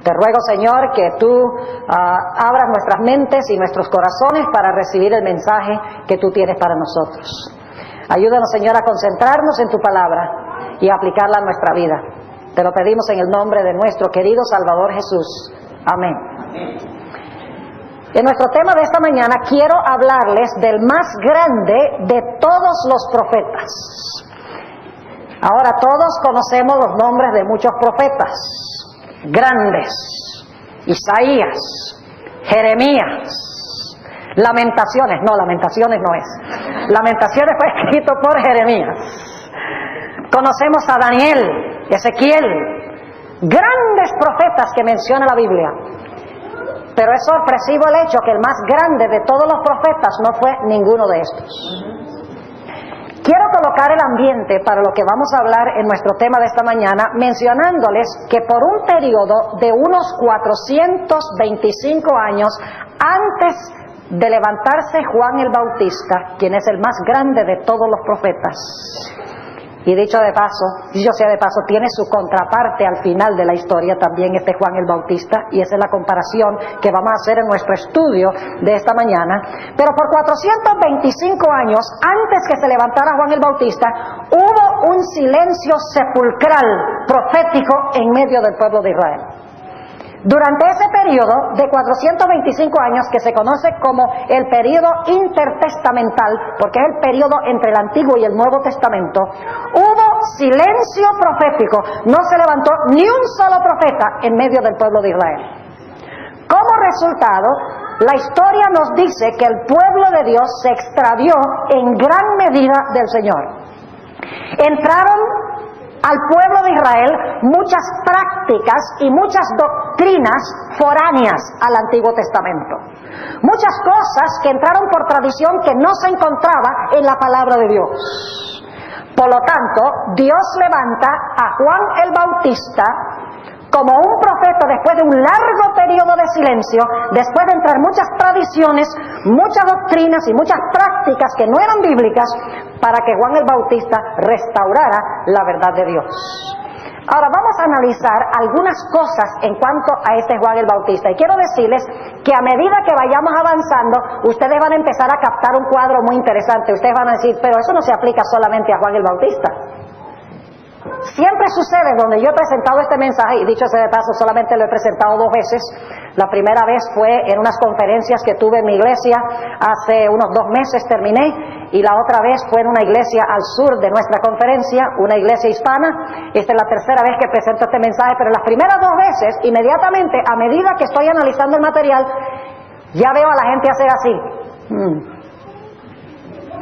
Te ruego, Señor, que tú abras nuestras mentes y nuestros corazones para recibir el mensaje que tú tienes para nosotros. Ayúdanos, Señor, a concentrarnos en tu palabra y a aplicarla a nuestra vida. Te lo pedimos en el nombre de nuestro querido Salvador Jesús. Amén. En nuestro tema de esta mañana quiero hablarles del más grande de todos los profetas. Ahora todos conocemos los nombres de muchos profetas grandes: Isaías, Jeremías, Lamentaciones no es. Lamentaciones fue escrito por Jeremías. Conocemos a Daniel, Ezequiel, grandes profetas que menciona la Biblia. Pero es sorpresivo el hecho que el más grande de todos los profetas no fue ninguno de estos. Quiero colocar el ambiente para lo que vamos a hablar en nuestro tema de esta mañana, mencionándoles que por un periodo de unos 425 años antes de levantarse Juan el Bautista, quien es el más grande de todos los profetas, y dicho sea de paso, tiene su contraparte al final de la historia también, Juan el Bautista, y esa es la comparación que vamos a hacer en nuestro estudio de esta mañana. Pero por 425 años antes que se levantara Juan el Bautista, hubo un silencio sepulcral profético en medio del pueblo de Israel. Durante ese periodo de 425 años, que se conoce como el periodo intertestamental, porque es el periodo entre el Antiguo y el Nuevo Testamento, hubo silencio profético. No se levantó ni un solo profeta en medio del pueblo de Israel. Como resultado, la historia nos dice que el pueblo de Dios se extravió en gran medida del Señor. Entraron al pueblo de Israel muchas prácticas y muchas doctrinas foráneas al Antiguo Testamento. Muchas cosas que entraron por tradición que no se encontraba en la palabra de Dios. Por lo tanto, Dios levanta a Juan el Bautista como un profeta después de un largo periodo de silencio, después de entrar muchas tradiciones, muchas doctrinas y muchas prácticas que no eran bíblicas, para que Juan el Bautista restaurara la verdad de Dios. Ahora vamos a analizar algunas cosas en cuanto a Juan el Bautista, y quiero decirles que a medida que vayamos avanzando, ustedes van a empezar a captar un cuadro muy interesante. Ustedes van a decir, pero eso no se aplica solamente a Juan el Bautista. Siempre sucede donde yo he presentado este mensaje, y dicho sea de paso, solamente lo he presentado 2 veces. La primera vez fue en unas conferencias que tuve en mi iglesia, hace unos 2 meses terminé, y la otra vez fue en una iglesia al sur de nuestra conferencia, una iglesia hispana. Esta es la tercera vez que presento este mensaje, pero las primeras 2 veces, inmediatamente, a medida que estoy analizando el material, ya veo a la gente hacer así.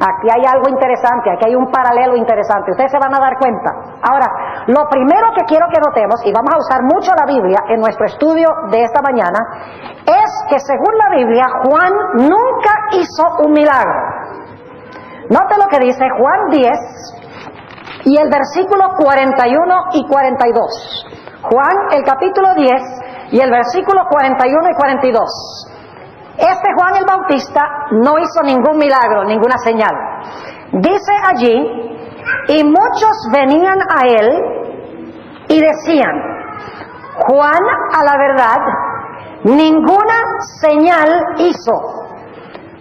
Aquí hay algo interesante, aquí hay un paralelo interesante. Ustedes se van a dar cuenta. Ahora, lo primero que quiero que notemos, y vamos a usar mucho la Biblia en nuestro estudio de esta mañana, es que según la Biblia, Juan nunca hizo un milagro. Note lo que dice Juan 10 y el versículo 41 y 42. Juan, el capítulo 10 y el versículo 41 y 42. Juan el Bautista no hizo ningún milagro, ninguna señal. Dice allí, y muchos venían a él y decían, Juan, a la verdad, ninguna señal hizo,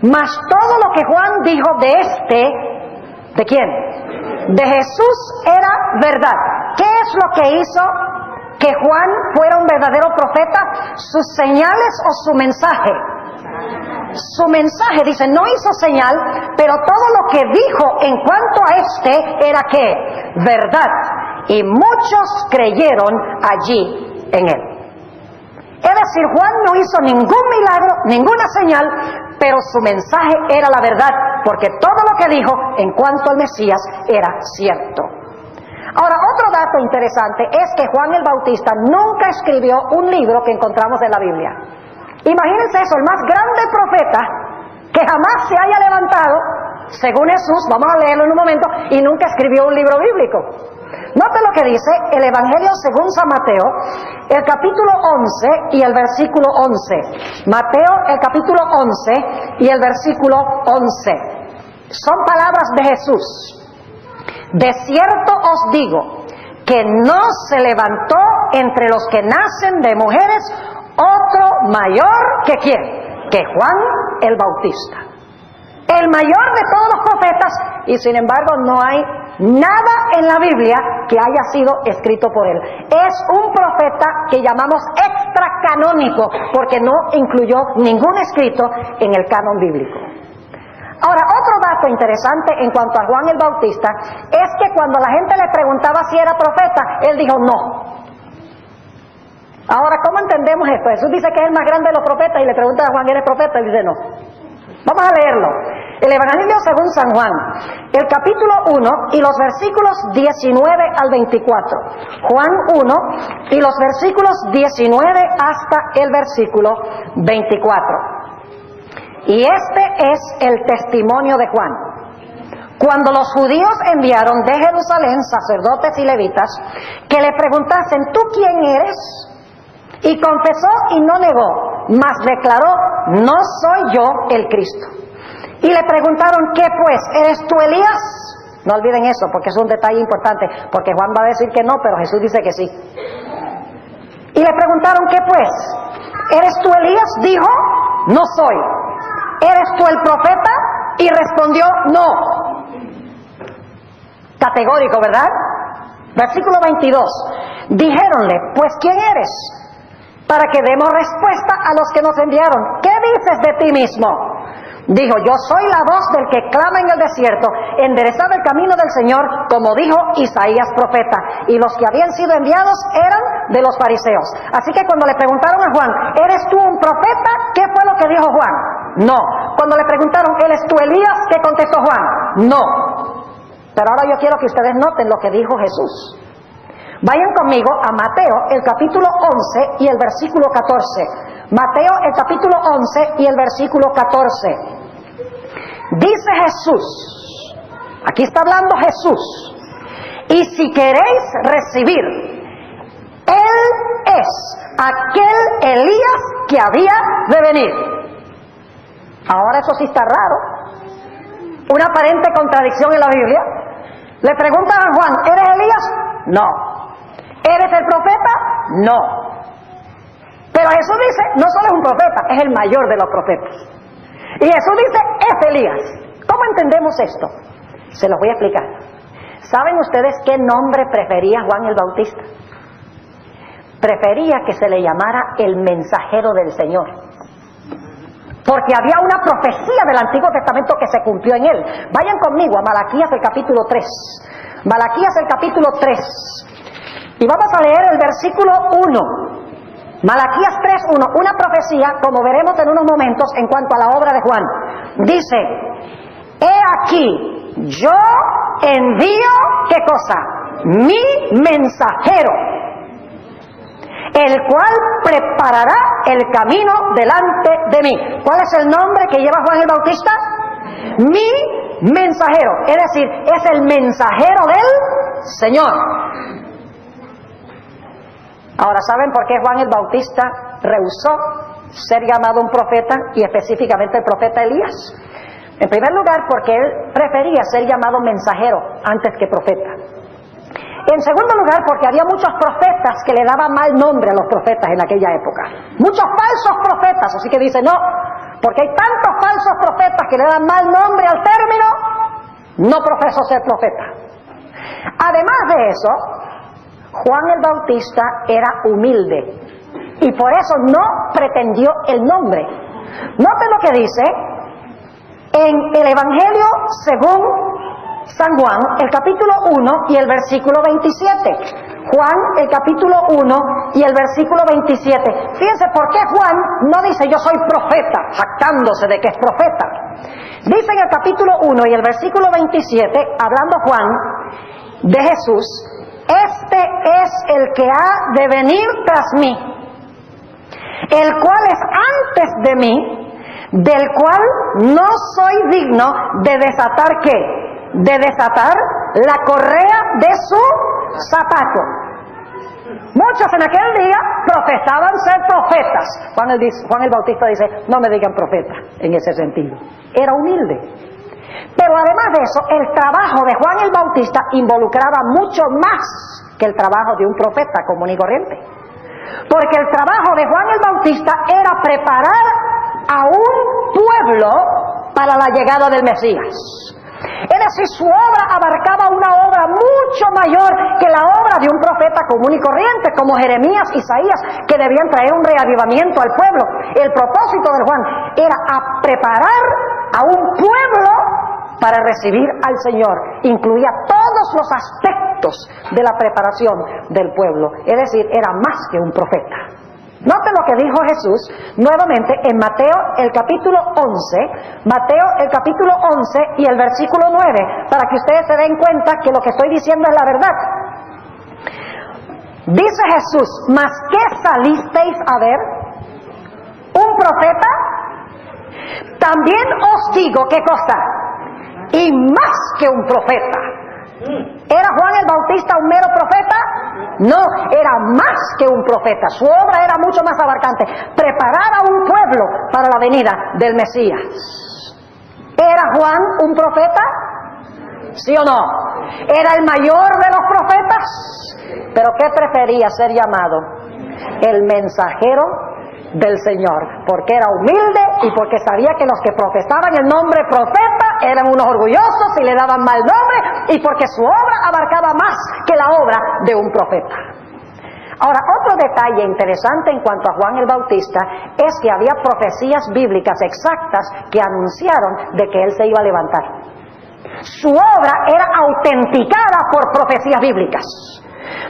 mas todo lo que Juan dijo de ¿de quién? De Jesús era verdad. ¿Qué es lo que hizo que Juan fuera un verdadero profeta? ¿Sus señales o su mensaje? Su mensaje, dice, no hizo señal, pero todo lo que dijo en cuanto a era ¿qué? Verdad. Y muchos creyeron allí en él. Es decir, Juan no hizo ningún milagro, ninguna señal, pero su mensaje era la verdad, porque todo lo que dijo en cuanto al Mesías era cierto. Ahora, otro dato interesante es que Juan el Bautista nunca escribió un libro que encontramos en la Biblia. Imagínense eso, el más grande profeta que jamás se haya levantado, según Jesús, vamos a leerlo en un momento, y nunca escribió un libro bíblico. Note lo que dice el Evangelio según San Mateo, el capítulo 11 y el versículo 11. Mateo, el capítulo 11 y el versículo 11. Son palabras de Jesús. De cierto os digo, que no se levantó entre los que nacen de mujeres otro mayor que ¿quién? Que Juan el Bautista. El mayor de todos los profetas, y sin embargo no hay nada en la Biblia que haya sido escrito por él. Es un profeta que llamamos extracanónico, porque no incluyó ningún escrito en el canon bíblico. Ahora, otro dato interesante en cuanto a Juan el Bautista es que cuando la gente le preguntaba si era profeta, él dijo no. Ahora, ¿cómo entendemos esto? Jesús dice que es el más grande de los profetas y le pregunta a Juan, ¿eres profeta? Y dice no. Vamos a leerlo. El Evangelio según San Juan, el capítulo 1 y los versículos 19 al 24. Juan 1 y los versículos 19 hasta el versículo 24. Y este es el testimonio de Juan. Cuando los judíos enviaron de Jerusalén sacerdotes y levitas que le preguntasen, ¿tú quién eres? Y confesó y no negó, mas declaró, no soy yo el Cristo. Y le preguntaron, ¿qué pues? ¿Eres tú Elías? No olviden eso, porque es un detalle importante, porque Juan va a decir que no, pero Jesús dice que sí. Y le preguntaron, ¿qué pues? ¿Eres tú Elías? Dijo, no soy. ¿Eres tú el profeta? Y respondió, no. Categórico, ¿verdad? Versículo 22. Dijéronle, pues ¿quién eres? Para que demos respuesta a los que nos enviaron. ¿Qué dices de ti mismo? Dijo, yo soy la voz del que clama en el desierto, enderezad el camino del Señor, como dijo Isaías profeta. Y los que habían sido enviados eran de los fariseos. Así que cuando le preguntaron a Juan, ¿eres tú un profeta? ¿Qué fue lo que dijo Juan? No. Cuando le preguntaron, ¿eres tú Elías? ¿Qué contestó Juan? No. Pero ahora yo quiero que ustedes noten lo que dijo Jesús. Vayan conmigo a Mateo, el capítulo 11 y el versículo 14. Mateo, el capítulo 11 y el versículo 14. Dice Jesús, aquí está hablando Jesús, y si queréis recibir, Él es aquel Elías que había de venir. Ahora eso sí está raro, una aparente contradicción en la Biblia. Le preguntan a Juan, ¿eres Elías? No. ¿Eres el profeta? No. Pero Jesús dice, no solo es un profeta, es el mayor de los profetas. Y Jesús dice, es Elías. ¿Cómo entendemos esto? Se los voy a explicar. ¿Saben ustedes qué nombre prefería Juan el Bautista? Prefería que se le llamara el mensajero del Señor. Porque había una profecía del Antiguo Testamento que se cumplió en él. Vayan conmigo a Malaquías el capítulo 3. Malaquías el capítulo 3. Y vamos a leer el versículo 1. Malaquías 3:1, una profecía, como veremos en unos momentos, en cuanto a la obra de Juan. Dice, he aquí, yo envío, ¿qué cosa? Mi mensajero, el cual preparará el camino delante de mí. ¿Cuál es el nombre que lleva Juan el Bautista? Mi mensajero, es decir, es el mensajero del Señor. Ahora, ¿saben por qué Juan el Bautista rehusó ser llamado un profeta y específicamente el profeta Elías? En primer lugar, porque él prefería ser llamado mensajero antes que profeta. En segundo lugar, porque había muchos profetas que le daban mal nombre a los profetas en aquella época. Muchos falsos profetas, así que dice no, porque hay tantos falsos profetas que le dan mal nombre al término, no profeso ser profeta. Además de eso, Juan el Bautista era humilde y por eso no pretendió el nombre. Noten lo que dice en el Evangelio según San Juan, el capítulo 1 y el versículo 27. Juan, el capítulo 1 y el versículo 27. Fíjense por qué Juan no dice yo soy profeta, jactándose de que es profeta. Dice en el capítulo 1 y el versículo 27, hablando Juan de Jesús, este es el que ha de venir tras mí, el cual es antes de mí, del cual no soy digno de desatar ¿qué? De desatar la correa de su zapato. Muchos en aquel día profesaban ser profetas. Juan el Bautista dice, no me digan profeta en ese sentido. Era humilde. Pero además de eso, el trabajo de Juan el Bautista involucraba mucho más que el trabajo de un profeta común y corriente. Porque el trabajo de Juan el Bautista era preparar a un pueblo para la llegada del Mesías. Es decir, su obra abarcaba una obra mucho mayor que la obra de un profeta común y corriente, como Jeremías, Isaías, que debían traer un reavivamiento al pueblo. El propósito de Juan era a preparar a un pueblo para recibir al Señor. Incluía todos los aspectos de la preparación del pueblo. Es decir, era más que un profeta. Note lo que dijo Jesús nuevamente en Mateo el capítulo 11, Mateo el capítulo 11 y el versículo 9, para que ustedes se den cuenta que lo que estoy diciendo es la verdad. Dice Jesús: ¿mas qué salisteis a ver? ¿Un profeta? También os digo, ¿qué cosa? Y más que un profeta. ¿Era Juan el Bautista un mero profeta? No, era más que un profeta. Su obra era mucho más abarcante. Preparar a un pueblo para la venida del Mesías. ¿Era Juan un profeta? ¿Sí o no? ¿Era el mayor de los profetas? ¿Pero qué prefería ser llamado? El mensajero del Señor, porque era humilde y porque sabía que los que profesaban el nombre profeta eran unos orgullosos y le daban mal nombre, y porque su obra abarcaba más que la obra de un profeta. Ahora, otro detalle interesante en cuanto a Juan el Bautista es que había profecías bíblicas exactas que anunciaron de que él se iba a levantar. Su obra era autenticada por profecías bíblicas.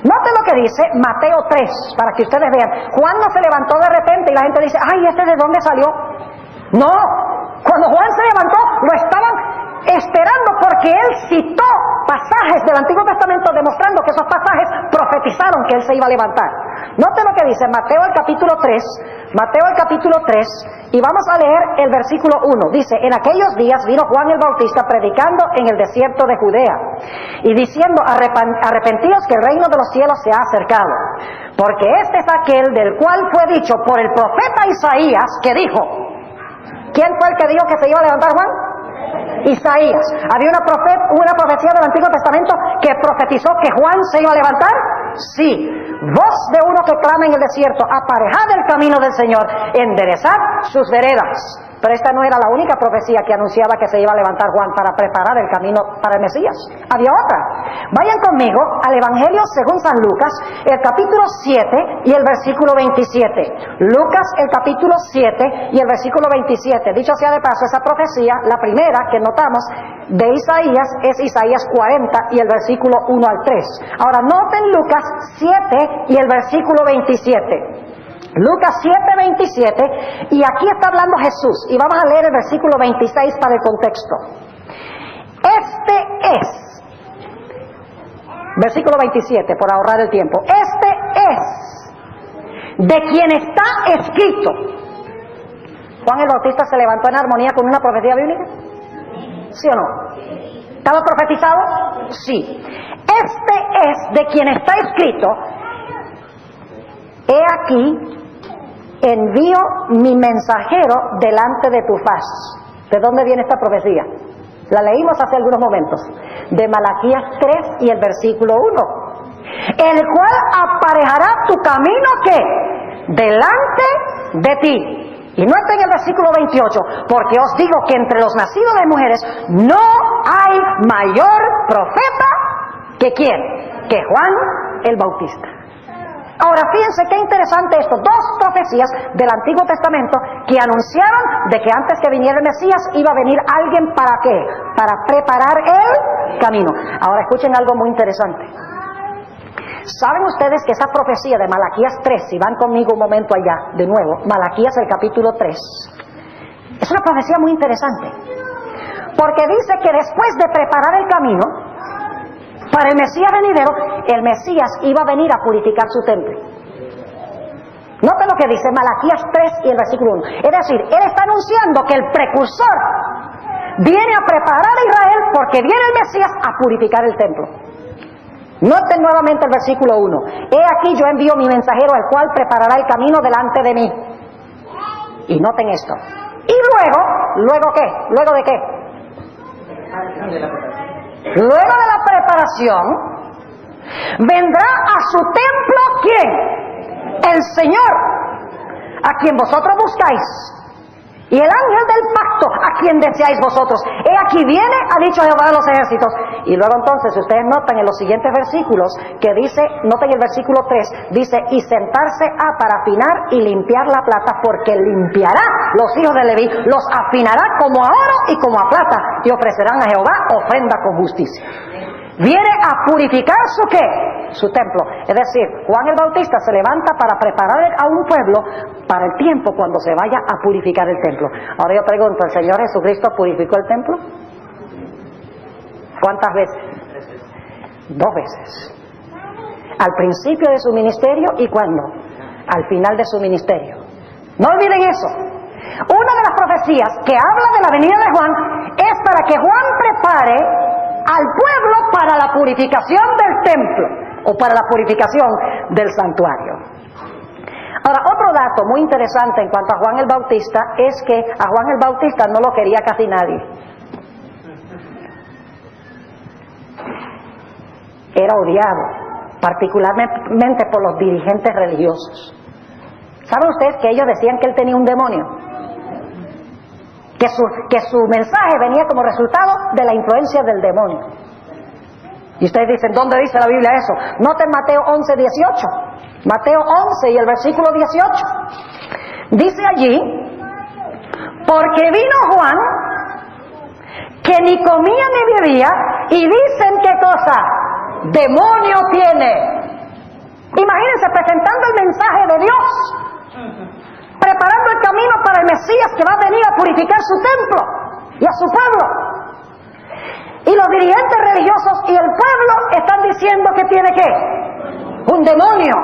Noten lo que dice Mateo 3, para que ustedes vean. Juan no se levantó de repente y la gente dice: ¡ay, este de dónde salió! No, cuando Juan se levantó, lo estaban esperando, porque él citó pasajes del Antiguo Testamento demostrando que esos pasajes profetizaron que él se iba a levantar. Noten lo que dice Mateo el capítulo 3, Mateo el capítulo 3, y vamos a leer el versículo 1. Dice: en aquellos días vino Juan el Bautista predicando en el desierto de Judea y diciendo: arrepentíos, que el reino de los cielos se ha acercado, porque este es aquel del cual fue dicho por el profeta Isaías, que dijo. ¿Quién fue el que dijo que se iba a levantar Juan? Isaías. ¿Había una profecía del Antiguo Testamento que profetizó que Juan se iba a levantar? Sí. Voz de uno que clama en el desierto: aparejad el camino del Señor, enderezad sus veredas. Pero esta no era la única profecía que anunciaba que se iba a levantar Juan para preparar el camino para el Mesías. Había otra. Vayan conmigo al Evangelio según San Lucas, el capítulo 7 y el versículo 27. Lucas, el capítulo 7 y el versículo 27. Dicho sea de paso, esa profecía, la primera que notamos de Isaías, es Isaías 40 y el versículo 1 al 3. Ahora noten Lucas 7 y el versículo 27. Lucas 7:27, y aquí está hablando Jesús, y vamos a leer el versículo 26 para el contexto. Este es, versículo 27, por ahorrar el tiempo, este es de quien está escrito. Juan el Bautista se levantó en armonía con una profecía bíblica, ¿sí o no? ¿Estaba profetizado? Sí. Este es de quien está escrito: he aquí, envío mi mensajero delante de tu faz. ¿De dónde viene esta profecía? La leímos hace algunos momentos. De Malaquías 3 y el versículo 1. El cual aparejará tu camino, ¿qué? Delante de ti. Y noten el versículo 28. Porque os digo que entre los nacidos de mujeres no hay mayor profeta que ¿quién? Que Juan el Bautista. Ahora fíjense qué interesante esto, dos profecías del Antiguo Testamento que anunciaron de que antes que viniera el Mesías iba a venir alguien. ¿Para qué? Para preparar el camino. Ahora escuchen algo muy interesante. ¿Saben ustedes que esa profecía de Malaquías 3, si van conmigo un momento allá, de nuevo, Malaquías el capítulo 3, es una profecía muy interesante, porque dice que después de preparar el camino para el Mesías venidero, el Mesías iba a venir a purificar su templo. Noten lo que dice Malaquías 3 y el versículo 1. Es decir, él está anunciando que el precursor viene a preparar a Israel, porque viene el Mesías a purificar el templo. Noten nuevamente el versículo 1. He aquí yo envío mi mensajero, al cual preparará el camino delante de mí. Y noten esto. Y luego ¿qué? ¿Luego de qué? Luego de la preparación, vendrá a su templo, ¿quién? El Señor, a quien vosotros buscáis, y el ángel del pacto, a quien deseáis vosotros. He aquí viene, ha dicho Jehová de los ejércitos. Y luego entonces, si ustedes notan en los siguientes versículos, que dice, noten el versículo 3, dice, y sentarse para afinar y limpiar la plata, porque limpiará los hijos de Leví, los afinará como a oro y como a plata, y ofrecerán a Jehová ofrenda con justicia. Viene a purificar su ¿qué? Su templo. Es decir, Juan el Bautista se levanta para preparar a un pueblo para el tiempo cuando se vaya a purificar el templo. Ahora yo pregunto, ¿el Señor Jesucristo purificó el templo? ¿Cuántas veces? 2 veces. Al principio de su ministerio y ¿cuándo? Al final de su ministerio. No olviden eso. Una de las profecías que habla de la venida de Juan es para que Juan prepare al pueblo para la purificación del templo o para la purificación del santuario. Ahora, otro dato muy interesante en cuanto a Juan el Bautista es que a Juan el Bautista no lo quería casi nadie. Era odiado, particularmente por los dirigentes religiosos. ¿Saben ustedes que ellos decían que él tenía un demonio? Que su mensaje venía como resultado de la influencia del demonio. Y ustedes dicen, ¿dónde dice la Biblia eso? Noten Mateo 11, 18. Mateo 11 y el versículo 18. Dice allí, porque vino Juan, que ni comía ni bebía, y dicen, ¿qué cosa? Demonio tiene. Imagínense presentando el mensaje de Dios, preparando el camino para el Mesías que va a venir a purificar su templo y a su pueblo. Y los dirigentes religiosos y el pueblo están diciendo que tiene ¿qué? Un demonio.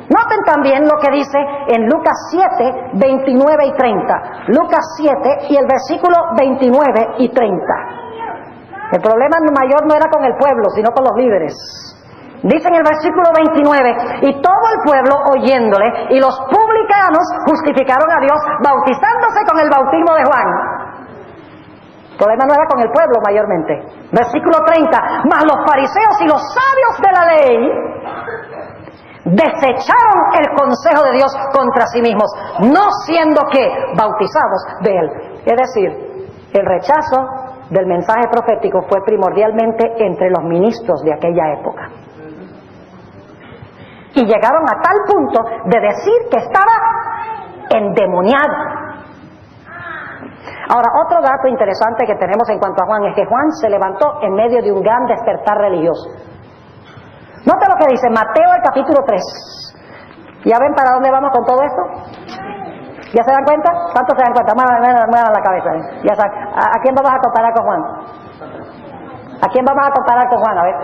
Noten también lo que dice en Lucas 7, 29 y 30. Lucas 7 y el versículo 29 y 30. El problema mayor no era con el pueblo, sino con los líderes. Dice en el versículo 29, y todo el pueblo oyéndole, y los publicanos justificaron a Dios bautizándose con el bautismo de Juan. El problema no era con el pueblo mayormente. Versículo 30, mas los fariseos y los sabios de la ley desecharon el consejo de Dios contra sí mismos, no siendo que bautizados de él. Es decir, el rechazo del mensaje profético fue primordialmente entre los ministros de aquella época. Y llegaron a tal punto de decir que estaba endemoniado. Ahora, otro dato interesante que tenemos en cuanto a Juan es que Juan se levantó en medio de un gran despertar religioso. Note lo que dice Mateo el capítulo 3. ¿Ya ven para dónde vamos con todo esto? ¿Ya se dan cuenta? ¿Cuántos se dan cuenta? Muevan la cabeza. Ya saben. ¿A quién vamos a comparar con Juan? ¿A quién vamos a comparar con Juan? A ver.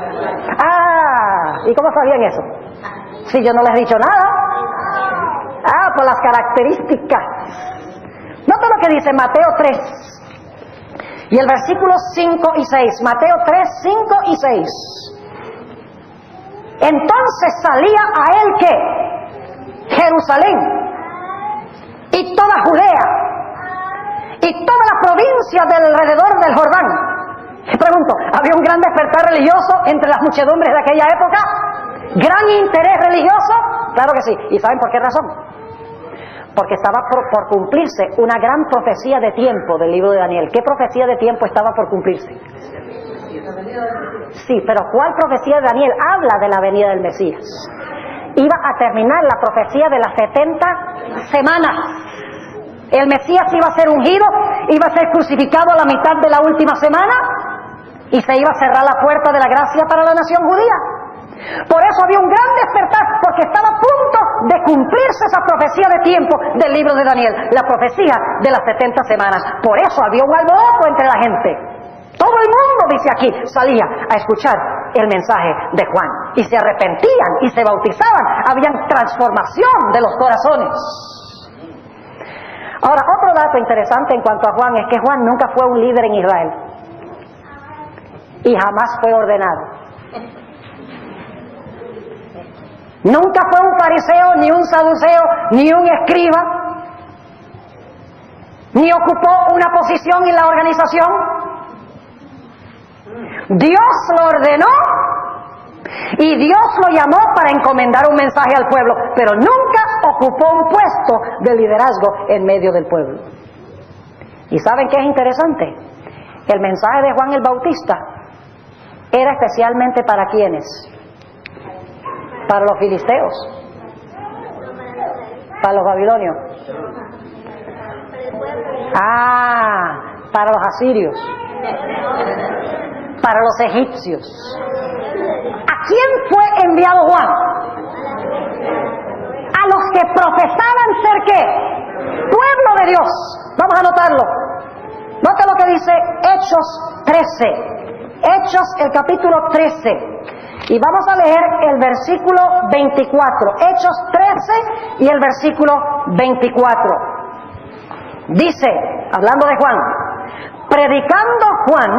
¿Y cómo sabían eso? Si yo no les he dicho nada. Por las características. Nota lo que dice Mateo 3 y el versículo 5 y 6. Mateo 3, 5 y 6. Entonces salía a él ¿qué? Jerusalén y toda Judea y toda la provincia del alrededor del Jordán. Te pregunto, ¿había un gran despertar religioso entre las muchedumbres de aquella época? ¿Gran interés religioso? Claro que sí. ¿Y saben por qué razón? Porque estaba por cumplirse una gran profecía de tiempo del libro de Daniel. ¿Qué profecía de tiempo estaba por cumplirse? Sí, pero ¿cuál profecía de Daniel habla de la venida del Mesías? Iba a terminar la profecía de las 70 semanas. El Mesías iba a ser ungido, iba a ser crucificado a la mitad de la última semana y se iba a cerrar la puerta de la gracia para la nación judía. Por eso había un gran despertar, porque estaba a punto de cumplirse esa profecía de tiempo del libro de Daniel, la profecía de las 70 semanas. Por eso había un alboroto entre la gente. Todo el mundo, dice aquí, salía a escuchar el mensaje de Juan y se arrepentían y se bautizaban. Había transformación de los corazones. Ahora, otro dato interesante en cuanto a Juan es que Juan nunca fue un líder en Israel y jamás fue ordenado. Nunca fue un fariseo, ni un saduceo, ni un escriba, ni ocupó una posición en la organización. Dios lo ordenó y Dios lo llamó para encomendar un mensaje al pueblo, pero nunca ocupó un puesto de liderazgo en medio del pueblo. ¿Y saben qué es interesante? El mensaje de Juan el Bautista era especialmente para ¿quiénes? Para los filisteos, para los babilonios, para los asirios, para los egipcios. ¿A quién fue enviado Juan? A los que profesaban ser ¿qué? Pueblo de Dios. Vamos a anotarlo. Nota lo que dice Hechos 13. Hechos, el capítulo 13. Y vamos a leer el versículo 24. Hechos 13 y el versículo 24. Dice, hablando de Juan, predicando Juan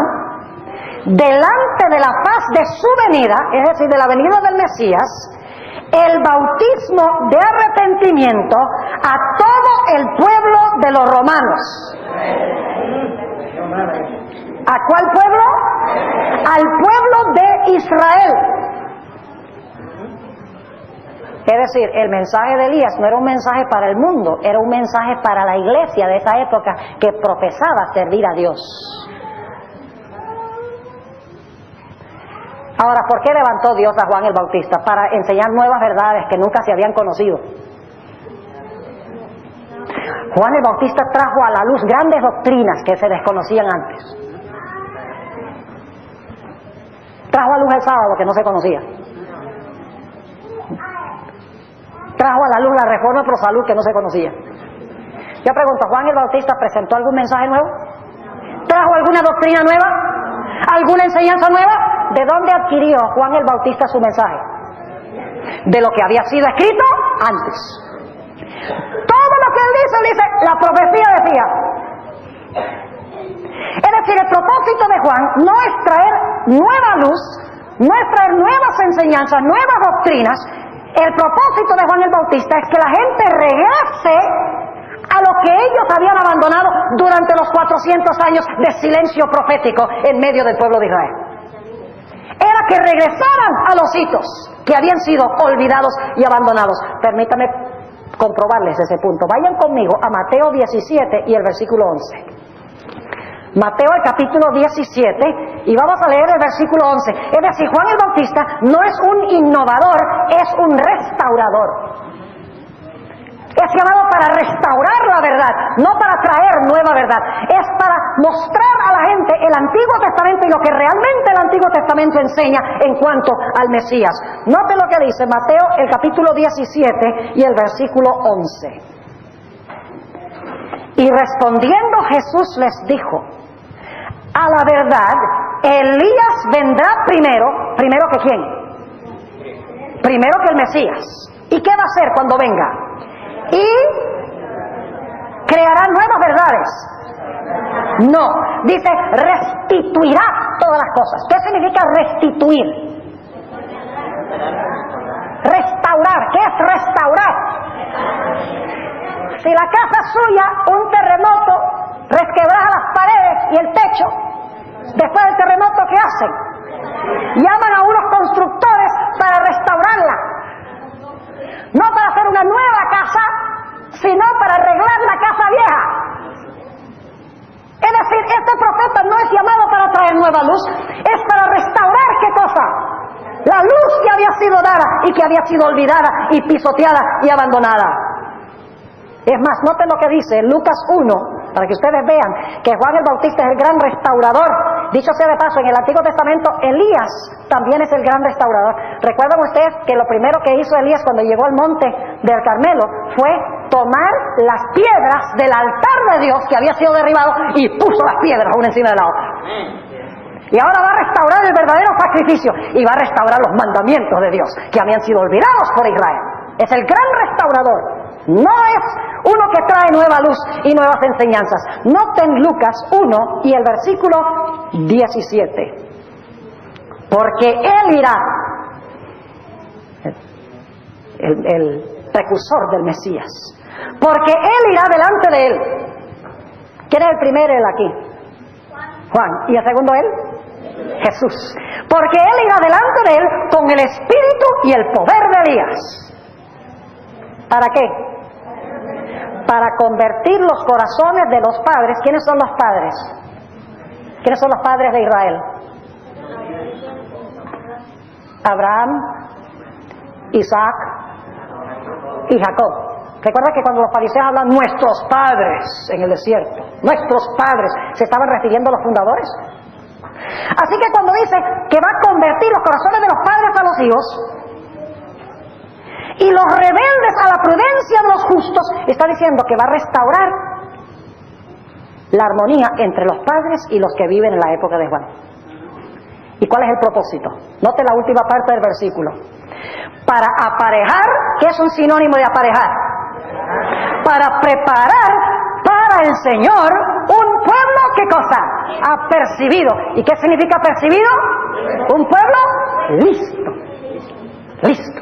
delante de la faz de su venida, es decir, de la venida del Mesías, el bautismo de arrepentimiento a todo el pueblo de los romanos. ¿A cuál pueblo? Al pueblo de Israel. Es decir, el mensaje de Elías no era un mensaje para el mundo, era un mensaje para la iglesia de esa época que profesaba servir a Dios. Ahora, ¿por qué levantó Dios a Juan el Bautista? Para enseñar nuevas verdades que nunca se habían conocido. Juan el Bautista trajo a la luz grandes doctrinas que se desconocían antes. Trajo a luz el sábado que no se conocía. Trajo a la luz la reforma pro salud que no se conocía. Yo pregunto, ¿Juan el Bautista presentó algún mensaje nuevo? ¿Trajo alguna doctrina nueva? ¿Alguna enseñanza nueva? ¿De dónde adquirió Juan el Bautista su mensaje? De lo que había sido escrito antes. Todo lo que él dice, la profecía decía. Es decir, el propósito de Juan no es traer nueva luz, no es traer nuevas enseñanzas, nuevas doctrinas. El propósito de Juan el Bautista es que la gente regrese a lo que ellos habían abandonado durante los 400 años de silencio profético en medio del pueblo de Israel. Era que regresaran a los hitos que habían sido olvidados y abandonados. Permítame comprobarles ese punto. Vayan conmigo a Mateo 17 y el versículo 11. Mateo el capítulo 17 y vamos a leer el versículo 11. Es decir, Juan el Bautista no es un innovador, es un restaurador. Es llamado para restaurar la verdad, no para traer nueva verdad. Es para mostrar a la gente el Antiguo Testamento y lo que realmente el Antiguo Testamento enseña en cuanto al Mesías. Note lo que dice Mateo el capítulo 17 y el versículo 11. Y respondiendo Jesús les dijo: a la verdad, Elías vendrá primero que ¿quién? Primero que el Mesías. ¿Y qué va a hacer cuando venga? Y creará nuevas verdades. No, dice restituirá todas las cosas. ¿Qué significa restituir? Restaurar. ¿Qué es restaurar? Si la casa es suya, un terremoto resquebraja las paredes y el techo, después del terremoto, ¿qué hacen? Llaman a unos constructores para restaurarla. No para hacer una nueva casa, sino para arreglar la casa vieja. Es decir, este profeta no es llamado para traer nueva luz, es para restaurar ¿qué cosa? La luz que había sido dada y que había sido olvidada y pisoteada y abandonada. Es más, noten lo que dice en Lucas 1, para que ustedes vean que Juan el Bautista es el gran restaurador. Dicho sea de paso, en el Antiguo Testamento Elías también es el gran restaurador. ¿Recuerdan ustedes que lo primero que hizo Elías cuando llegó al monte del Carmelo fue tomar las piedras del altar de Dios que había sido derribado y puso las piedras una encima de la otra? Y ahora va a restaurar el verdadero sacrificio y va a restaurar los mandamientos de Dios que habían sido olvidados por Israel. Es el gran restaurador. No es uno que trae nueva luz y nuevas enseñanzas. Noten Lucas 1 y el versículo 17. Porque Él irá, el precursor del Mesías, porque Él irá delante de Él. ¿Quién es el primero Él aquí? Juan. ¿Y el segundo Él? Jesús. Porque Él irá delante de él con el espíritu y el poder de Elías. ¿Para qué? Para convertir los corazones de los padres. ¿Quiénes son los padres? ¿Quiénes son los padres de Israel? Abraham, Isaac y Jacob. Recuerda que cuando los fariseos hablan nuestros padres en el desierto, nuestros padres, ¿se estaban refiriendo a los fundadores? Así que cuando dice que va a convertir los corazones de los padres a los hijos y los rebeldes a la prudencia de los justos, está diciendo que va a restaurar la armonía entre los padres y los que viven en la época de Juan. ¿Y cuál es el propósito? Note la última parte del versículo. Para aparejar, ¿qué es un sinónimo de aparejar? Para preparar para el Señor un pueblo, ¿qué cosa? Apercibido. ¿Y qué significa apercibido? Un pueblo listo. Listo.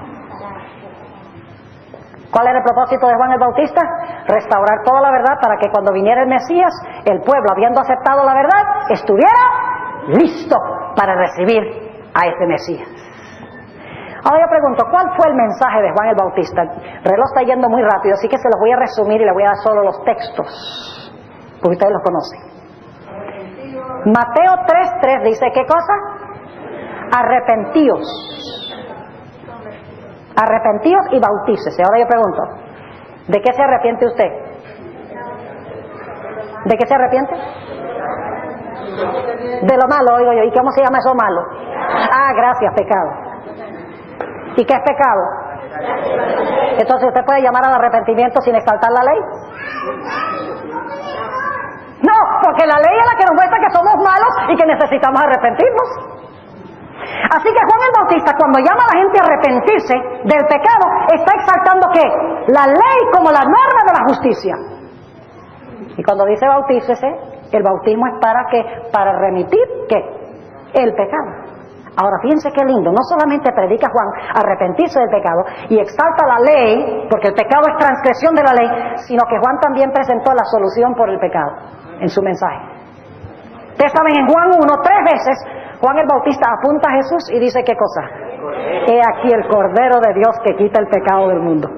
¿Cuál era el propósito de Juan el Bautista? Restaurar toda la verdad para que cuando viniera el Mesías, el pueblo, habiendo aceptado la verdad, estuviera listo para recibir a ese Mesías. Ahora yo pregunto, ¿cuál fue el mensaje de Juan el Bautista? El reloj está yendo muy rápido, así que se los voy a resumir y les voy a dar solo los textos, porque ustedes los conocen. Mateo 3:3 dice, ¿qué cosa? Arrepentíos. Arrepentíos y bautícese. Ahora yo pregunto, ¿de qué se arrepiente usted? ¿De qué se arrepiente? De lo malo, oigo yo. ¿Y cómo se llama eso malo? Ah, gracias, pecado. ¿Y qué es pecado? Entonces usted puede llamar al arrepentimiento sin exaltar la ley. No, porque la ley es la que nos muestra que somos malos y que necesitamos arrepentirnos. Así que Juan el Bautista, cuando llama a la gente a arrepentirse del pecado, está exaltando ¿qué? La ley como la norma de la justicia. Y cuando dice bautícese, el bautismo es para ¿qué? Para remitir ¿qué? El pecado. Ahora fíjense qué lindo, no solamente predica Juan arrepentirse del pecado y exalta la ley, porque el pecado es transgresión de la ley, sino que Juan también presentó la solución por el pecado en su mensaje. Ustedes saben, en Juan 1, 3 veces, Juan el Bautista apunta a Jesús y dice ¿qué cosa? He aquí el Cordero de Dios que quita el pecado del mundo.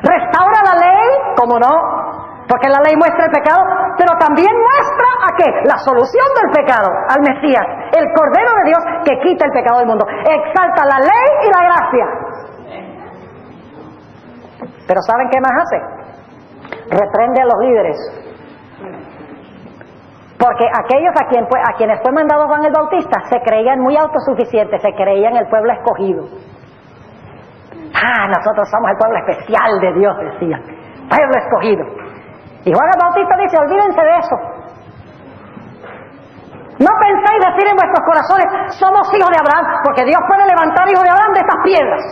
Restaura la ley, ¿cómo no? Porque la ley muestra el pecado, pero también muestra ¿a qué? La solución del pecado, al Mesías, el Cordero de Dios que quita el pecado del mundo. Exalta la ley y la gracia. Pero ¿saben qué más hace? Reprende a los líderes. Porque aquellos a quienes fue mandado Juan el Bautista se creían muy autosuficientes, se creían el pueblo escogido. Ah, nosotros somos el pueblo especial de Dios, decían. Pueblo escogido. Y Juan el Bautista dice, olvídense de eso. No penséis decir en vuestros corazones, somos hijos de Abraham, porque Dios puede levantar hijos de Abraham de estas piedras.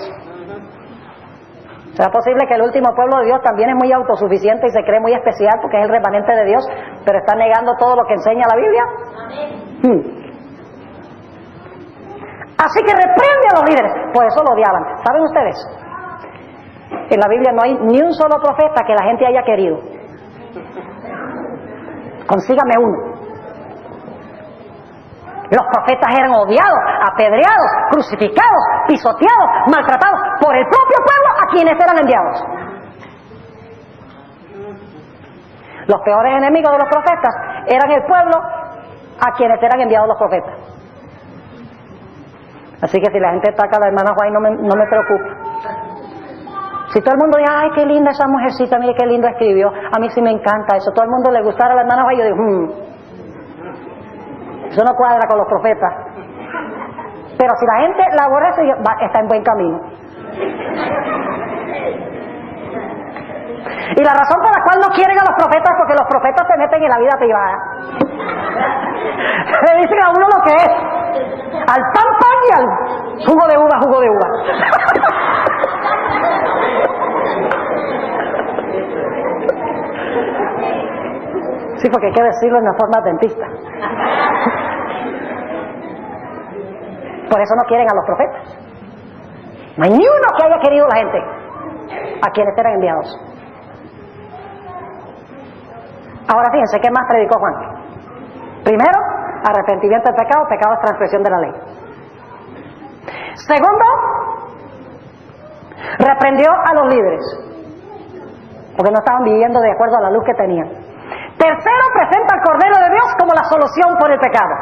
¿Será posible que el último pueblo de Dios también es muy autosuficiente y se cree muy especial porque es el remanente de Dios, pero está negando todo lo que enseña la Biblia? Así que reprende a los líderes, por eso lo odiaban. ¿Saben ustedes? En la Biblia no hay ni un solo profeta que la gente haya querido. Consígame uno. Los profetas eran odiados, apedreados, crucificados, pisoteados, maltratados por el propio pueblo a quienes eran enviados. Los peores enemigos de los profetas eran el pueblo a quienes eran enviados los profetas. Así que si la gente ataca a la hermana Juan, no me preocupa. Si todo el mundo dice, ay, qué linda esa mujercita, mire qué lindo escribió, a mí sí me encanta eso, todo el mundo le gustara a la hermana Juan, yo digo, eso no cuadra con los profetas. Pero si la gente la aborrece, está en buen camino. Y la razón por la cual no quieren a los profetas es porque los profetas se meten en la vida privada. Le dicen a uno lo que es. Al pan, pan y al jugo de uva, jugo de uva. Sí, porque hay que decirlo en una forma adventista. Por eso no quieren a los profetas. No hay ni uno que haya querido la gente a quienes eran enviados. Ahora fíjense, ¿qué más predicó Juan? Primero, arrepentimiento del pecado, pecado es transgresión de la ley. Segundo, reprendió a los líderes, porque no estaban viviendo de acuerdo a la luz que tenían. Tercero, presenta al Cordero de Dios como la solución por el pecado.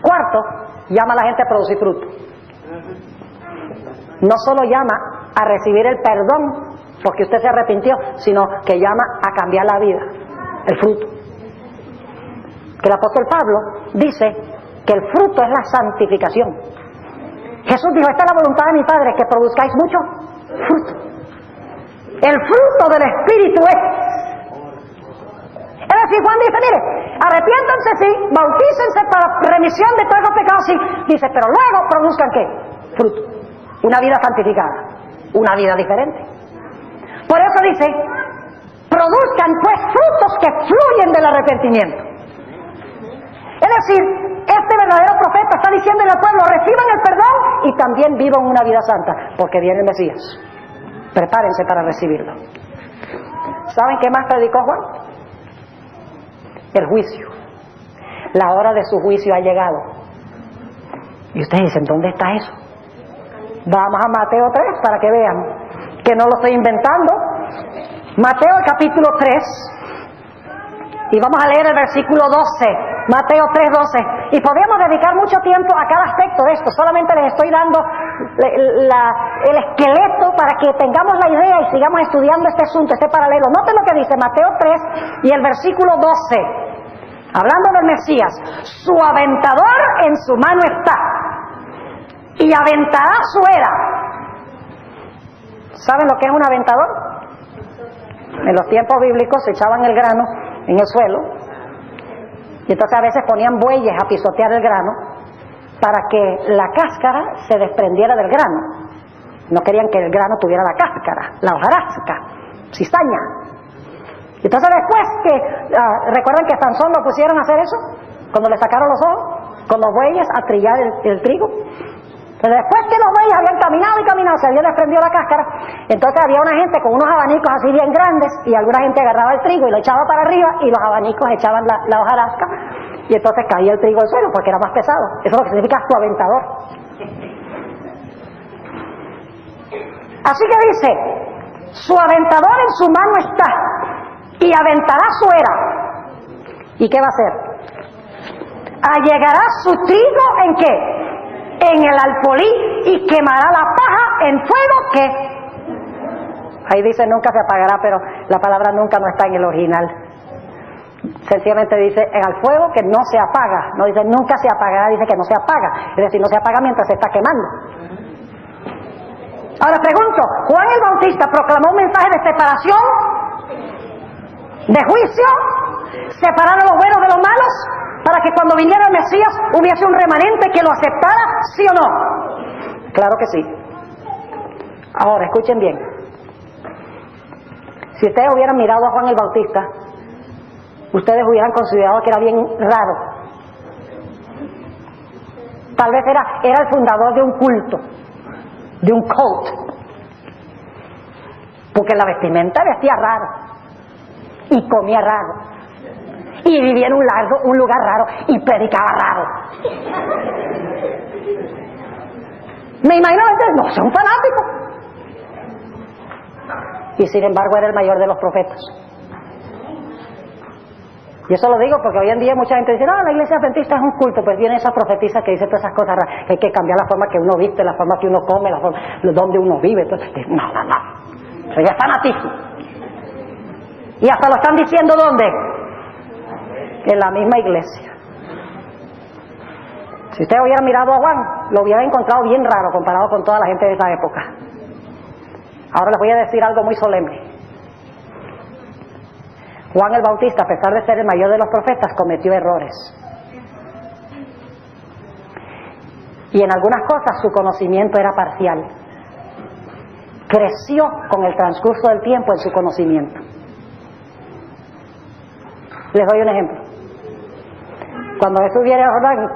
Cuarto, llama a la gente a producir fruto. No solo llama a recibir el perdón porque usted se arrepintió, sino que llama a cambiar la vida, el fruto. Que el apóstol Pablo dice que el fruto es la santificación. Jesús dijo, esta es la voluntad de mi Padre, que produzcáis mucho fruto. El fruto del Espíritu es decir, Juan dice, mire, arrepiéntanse sí, bautícense para remisión de todos los pecados sí, dice, pero luego produzcan ¿qué? Fruto. Una vida santificada, una vida diferente. Por eso dice, produzcan pues frutos que fluyen del arrepentimiento. Es decir, este verdadero profeta está diciendo al pueblo, reciban el perdón y también vivan una vida santa, porque viene el Mesías. Prepárense para recibirlo. ¿Saben qué más predicó Juan? El juicio. La hora de su juicio ha llegado. Y ustedes dicen, ¿dónde está eso? Vamos a Mateo 3 para que vean que no lo estoy inventando. Mateo capítulo 3 y vamos a leer el versículo 12. Mateo 3:12. Y podríamos dedicar mucho tiempo a cada aspecto de esto, solamente les estoy dando el esqueleto para que tengamos la idea y sigamos estudiando este asunto, este paralelo. Noten lo que dice Mateo 3 y el versículo 12, hablando del Mesías. Su aventador en su mano está y aventará su era. ¿Saben lo que es un aventador? En los tiempos bíblicos se echaban el grano en el suelo y entonces a veces ponían bueyes a pisotear el grano para que la cáscara se desprendiera del grano. No querían que el grano tuviera la cáscara, la hojarasca, cizaña. Y entonces después que, ¿recuerdan que a Sansón lo pusieron a hacer eso? Cuando le sacaron los ojos, con los bueyes a trillar el trigo. Pero después que los bueyes habían caminado y caminado, se había desprendido la cáscara, entonces había una gente con unos abanicos así bien grandes y alguna gente agarraba el trigo y lo echaba para arriba y los abanicos echaban la hojarasca y entonces caía el trigo al suelo porque era más pesado. Eso es lo que significa su aventador. Así que dice, su aventador en su mano está y aventará su era. ¿Y qué va a hacer? Allegará su trigo ¿en qué? En el alfolí y quemará la paja en fuego que... Ahí dice nunca se apagará, pero la palabra nunca no está en el original. Sencillamente dice en el fuego que no se apaga, no dice nunca se apagará, dice que no se apaga, es decir, no se apaga mientras se está quemando. Ahora pregunto, ¿Juan el Bautista proclamó un mensaje de separación, de juicio, separar a los buenos de los malos, para que cuando viniera el Mesías hubiese un remanente que lo aceptara, sí o no? Claro que sí. Ahora, escuchen bien. Si ustedes hubieran mirado a Juan el Bautista, ustedes hubieran considerado que era bien raro. Tal vez era el fundador de un culto, de un cult, porque la vestimenta vestía raro y comía raro y vivía en un lugar raro y predicaba raro. Me imagino que no es un fanático, y sin embargo era el mayor de los profetas. Y eso lo digo porque hoy en día mucha gente dice, no, la iglesia adventista es un culto. Pues viene esa profetisa que dice todas esas cosas raras, que hay que cambiar la forma que uno viste, la forma que uno come, la forma donde uno vive. Entonces, no, eso ya es fanatismo. Y hasta lo están diciendo ¿dónde? En la misma iglesia. Si usted hubiera mirado a Juan, lo hubiera encontrado bien raro comparado con toda la gente de esa época. Ahora les voy a decir algo muy solemne. Juan el Bautista, a pesar de ser el mayor de los profetas, cometió errores. Y en algunas cosas su conocimiento era parcial. Creció con el transcurso del tiempo en su conocimiento. Les doy un ejemplo. Cuando Jesús viene a Jordán,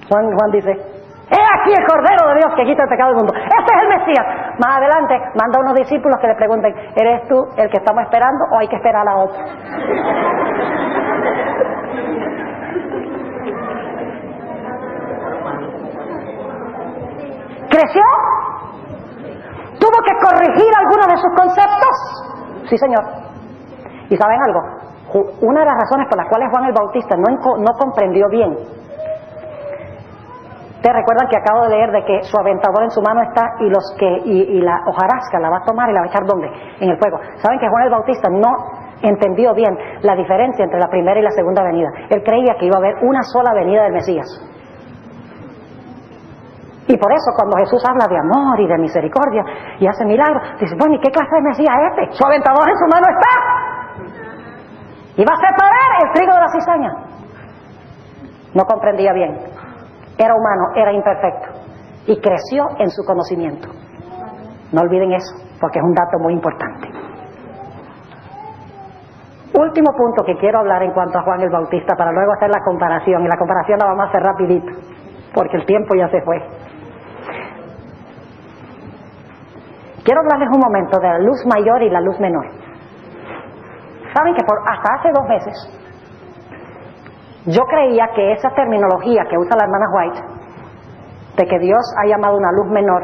Juan dice, ¡he aquí el Cordero de Dios que quita el pecado del mundo! ¡Este es el Mesías! Más adelante manda a unos discípulos que le pregunten, ¿eres tú el que estamos esperando o hay que esperar a otro? ¿Creció? ¿Tuvo que corregir algunos de sus conceptos? Sí, Señor. ¿Y saben algo? Una de las razones por las cuales Juan el Bautista no comprendió bien. ¿Ustedes recuerdan que acabo de leer de que su aventador en su mano está y la hojarasca la va a tomar y la va a echar ¿dónde? En el fuego. ¿Saben que Juan el Bautista no entendió bien la diferencia entre la primera y la segunda venida? Él creía que iba a haber una sola venida del Mesías. Y por eso cuando Jesús habla de amor y de misericordia y hace milagros, dice, bueno, ¿y qué clase de Mesías es este? Su aventador en su mano está. Y va a separar el trigo de la cizaña. No comprendía bien. Era humano, era imperfecto. Y creció en su conocimiento. No olviden eso, porque es un dato muy importante. Último punto que quiero hablar en cuanto a Juan el Bautista, para luego hacer la comparación. Y la comparación la vamos a hacer rapidito, porque el tiempo ya se fue. Quiero hablarles un momento de la luz mayor y la luz menor. Saben que hasta hace 2 meses yo creía que esa terminología que usa la hermana White, de que Dios ha llamado una luz menor,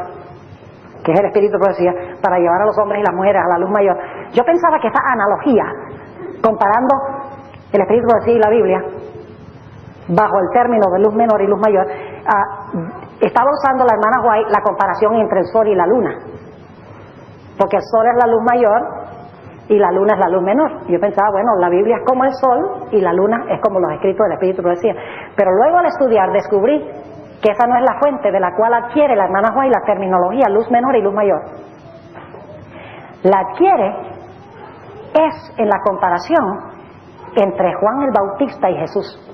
que es el Espíritu de Profecía, para llevar a los hombres y las mujeres a la luz mayor, yo pensaba que esa analogía, comparando el Espíritu de Profecía y la Biblia, bajo el término de luz menor y luz mayor, estaba usando la hermana White la comparación entre el sol y la luna, porque el sol es la luz mayor y la luna es la luz menor. Yo pensaba, bueno, la Biblia es como el sol y la luna es como los escritos del Espíritu de Profecía. Pero luego al estudiar descubrí que esa no es la fuente de la cual adquiere la hermana White la terminología luz menor y luz mayor. La adquiere es en la comparación entre Juan el Bautista y Jesús.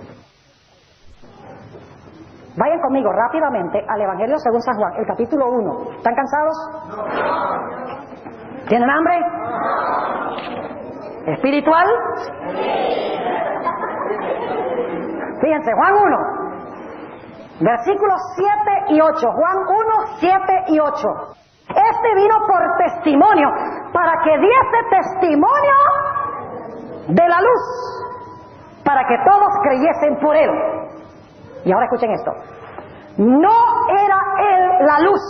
Vayan conmigo rápidamente al Evangelio según San Juan, el capítulo 1. ¿Están cansados? ¿Tienen hambre? ¿Espiritual? Fíjense, Juan 1, versículos 7 y 8. Juan 1, 7 y 8. Este vino por testimonio, para que diese testimonio de la luz, para que todos creyesen por él. Y ahora escuchen esto. No era él la luz.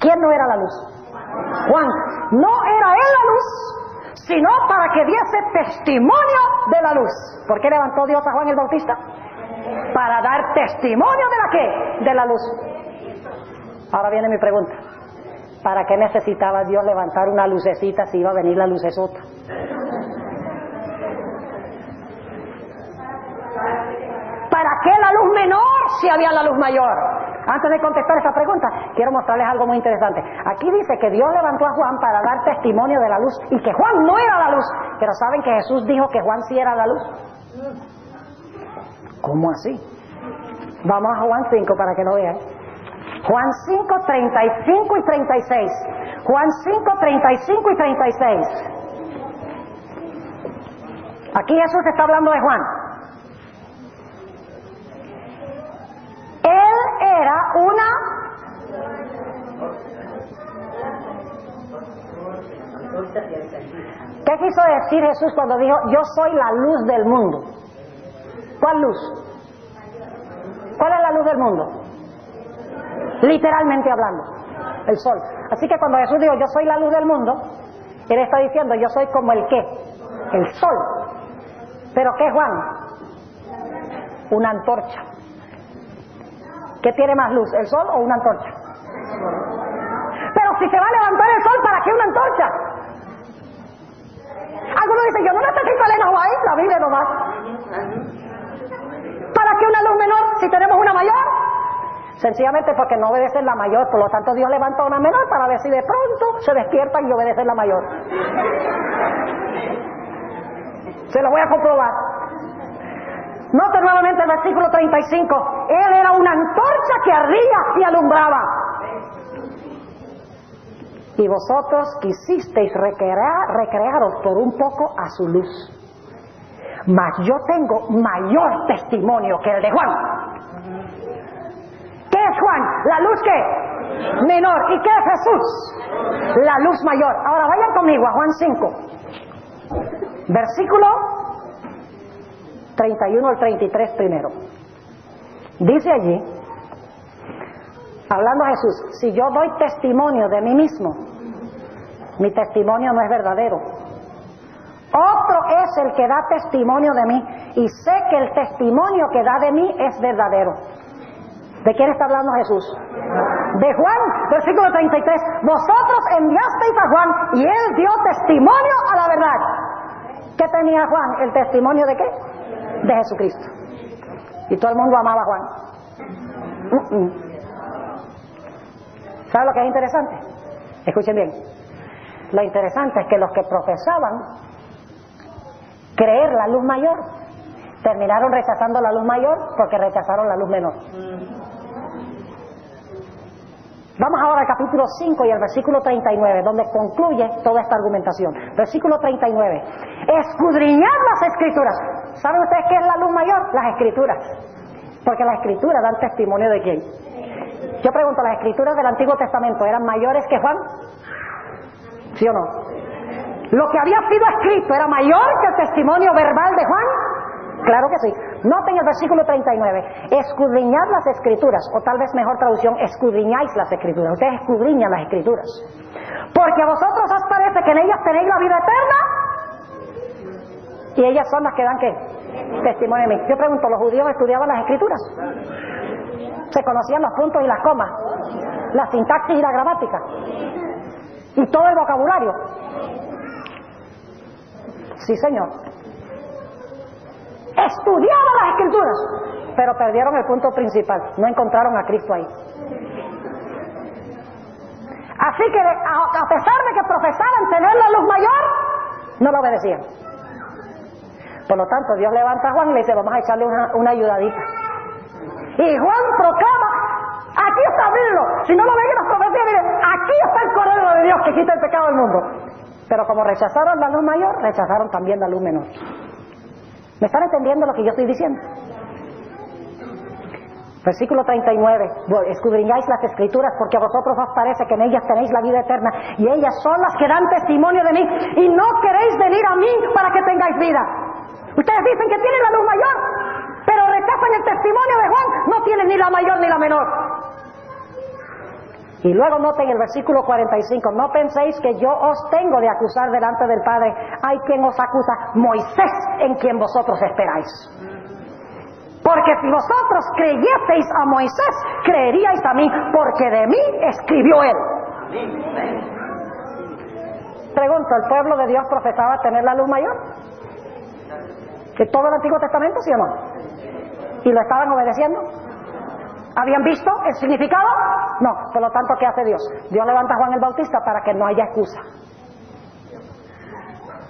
¿Quién no era la luz? Juan. No era él la luz, sino para que diese testimonio de la luz. ¿Por qué levantó Dios a Juan el Bautista? Para dar testimonio de la ¿qué? De la luz. Ahora viene mi pregunta. ¿Para qué necesitaba Dios levantar una lucecita si iba a venir la lucesota? ¿Para qué la luz menor si había la luz mayor? Antes de contestar esta pregunta, quiero mostrarles algo muy interesante. Aquí dice que Dios levantó a Juan para dar testimonio de la luz y que Juan no era la luz. Pero ¿saben que Jesús dijo que Juan sí era la luz? ¿Cómo así? Vamos a Juan 5 para que lo vean. Juan 5, 35 y 36. Juan 5, 35 y 36. Aquí Jesús está hablando de Juan. Él era ¿Qué quiso decir Jesús cuando dijo, yo soy la luz del mundo? ¿Cuál luz? ¿Cuál es la luz del mundo? Literalmente hablando, el sol. Así que cuando Jesús dijo, yo soy la luz del mundo, Él está diciendo, yo soy como el ¿qué? El sol. ¿Pero qué es Juan? Una antorcha. ¿Qué tiene más luz, el sol o una antorcha? Pero si se va a levantar el sol, ¿para qué una antorcha? Algunos dicen, yo no necesito Elena White, la Biblia nomás. ¿Para qué una luz menor si tenemos una mayor? Sencillamente porque no obedecen la mayor, por lo tanto Dios levanta una menor para ver si de pronto se despiertan y obedecen la mayor. Se lo voy a comprobar. Noten nuevamente el versículo 35. Él era una antorcha que ardía y alumbraba. Y vosotros quisisteis recrearos por un poco a su luz. Mas yo tengo mayor testimonio que el de Juan. ¿Qué es Juan? ¿La luz qué? Menor. ¿Y qué es Jesús? La luz mayor. Ahora vayan conmigo a Juan 5. Versículo 31 al 33 primero. Dice allí, Hablando Jesús, si yo doy testimonio de mí mismo, mi testimonio no es verdadero. Otro es el que da testimonio de mí, y sé que el testimonio que da de mí es verdadero. ¿De quién está hablando Jesús? De Juan, versículo 33. Vosotros enviasteis a Juan y él dio testimonio a la verdad. ¿Qué tenía Juan? ¿El testimonio de qué? De Jesucristo. Y todo el mundo amaba a Juan. ¿Sabe lo que es interesante? Escuchen bien. Lo interesante es que los que profesaban creer la luz mayor terminaron rechazando la luz mayor porque rechazaron la luz menor. Vamos ahora al capítulo 5 y al versículo 39, donde concluye toda esta argumentación. Versículo 39. Escudriñad las escrituras. ¿Saben ustedes qué es la luz mayor? Las escrituras. Porque las escrituras dan testimonio de quién. Yo pregunto, ¿las escrituras del Antiguo Testamento eran mayores que Juan? ¿Sí o no? ¿Lo que había sido escrito era mayor que el testimonio verbal de Juan? Claro que sí. Noten el versículo 39. Escudriñad las escrituras, o tal vez mejor traducción, escudriñáis las escrituras. Ustedes escudriñan las escrituras. Porque a vosotros os parece que en ellas tenéis la vida eterna, y ellas son las que dan ¿qué? Testimonio de mí. Yo pregunto, ¿los judíos estudiaban las escrituras? Se conocían los puntos y las comas, la sintaxis y la gramática, y todo el vocabulario. Sí, señor. Estudiaban las escrituras, pero perdieron el punto principal. No encontraron a Cristo ahí. Así que a pesar de que profesaban tener la luz mayor, no lo obedecían. Por lo tanto, Dios levanta a Juan y le dice, vamos a echarle una ayudadita. Y Juan proclama, aquí está abrirlo. Si no lo ven en las profecías, miren, aquí está el Cordero de Dios que quita el pecado del mundo. Pero como rechazaron la luz mayor, rechazaron también la luz menor. ¿Me están entendiendo lo que yo estoy diciendo? Versículo 39. Escudriñáis las escrituras porque a vosotros os parece que en ellas tenéis la vida eterna, y ellas son las que dan testimonio de mí, y no queréis venir a mí para que tengáis vida. Ustedes dicen que tienen la luz mayor, pero rechazan el testimonio de Juan. No tienen ni la mayor ni la menor. Y luego noten el versículo 45. No penséis que yo os tengo de acusar delante del Padre. Hay quien os acusa, Moisés, en quien vosotros esperáis. Porque si vosotros creyeseis a Moisés, creeríais a mí, porque de mí escribió él. Pregunto, ¿el pueblo de Dios profesaba tener la luz mayor? ¿De todo el Antiguo Testamento, sí o no? ¿Y lo estaban obedeciendo? ¿Habían visto el significado? No. Por lo tanto, ¿qué hace Dios? Dios levanta a Juan el Bautista para que no haya excusa.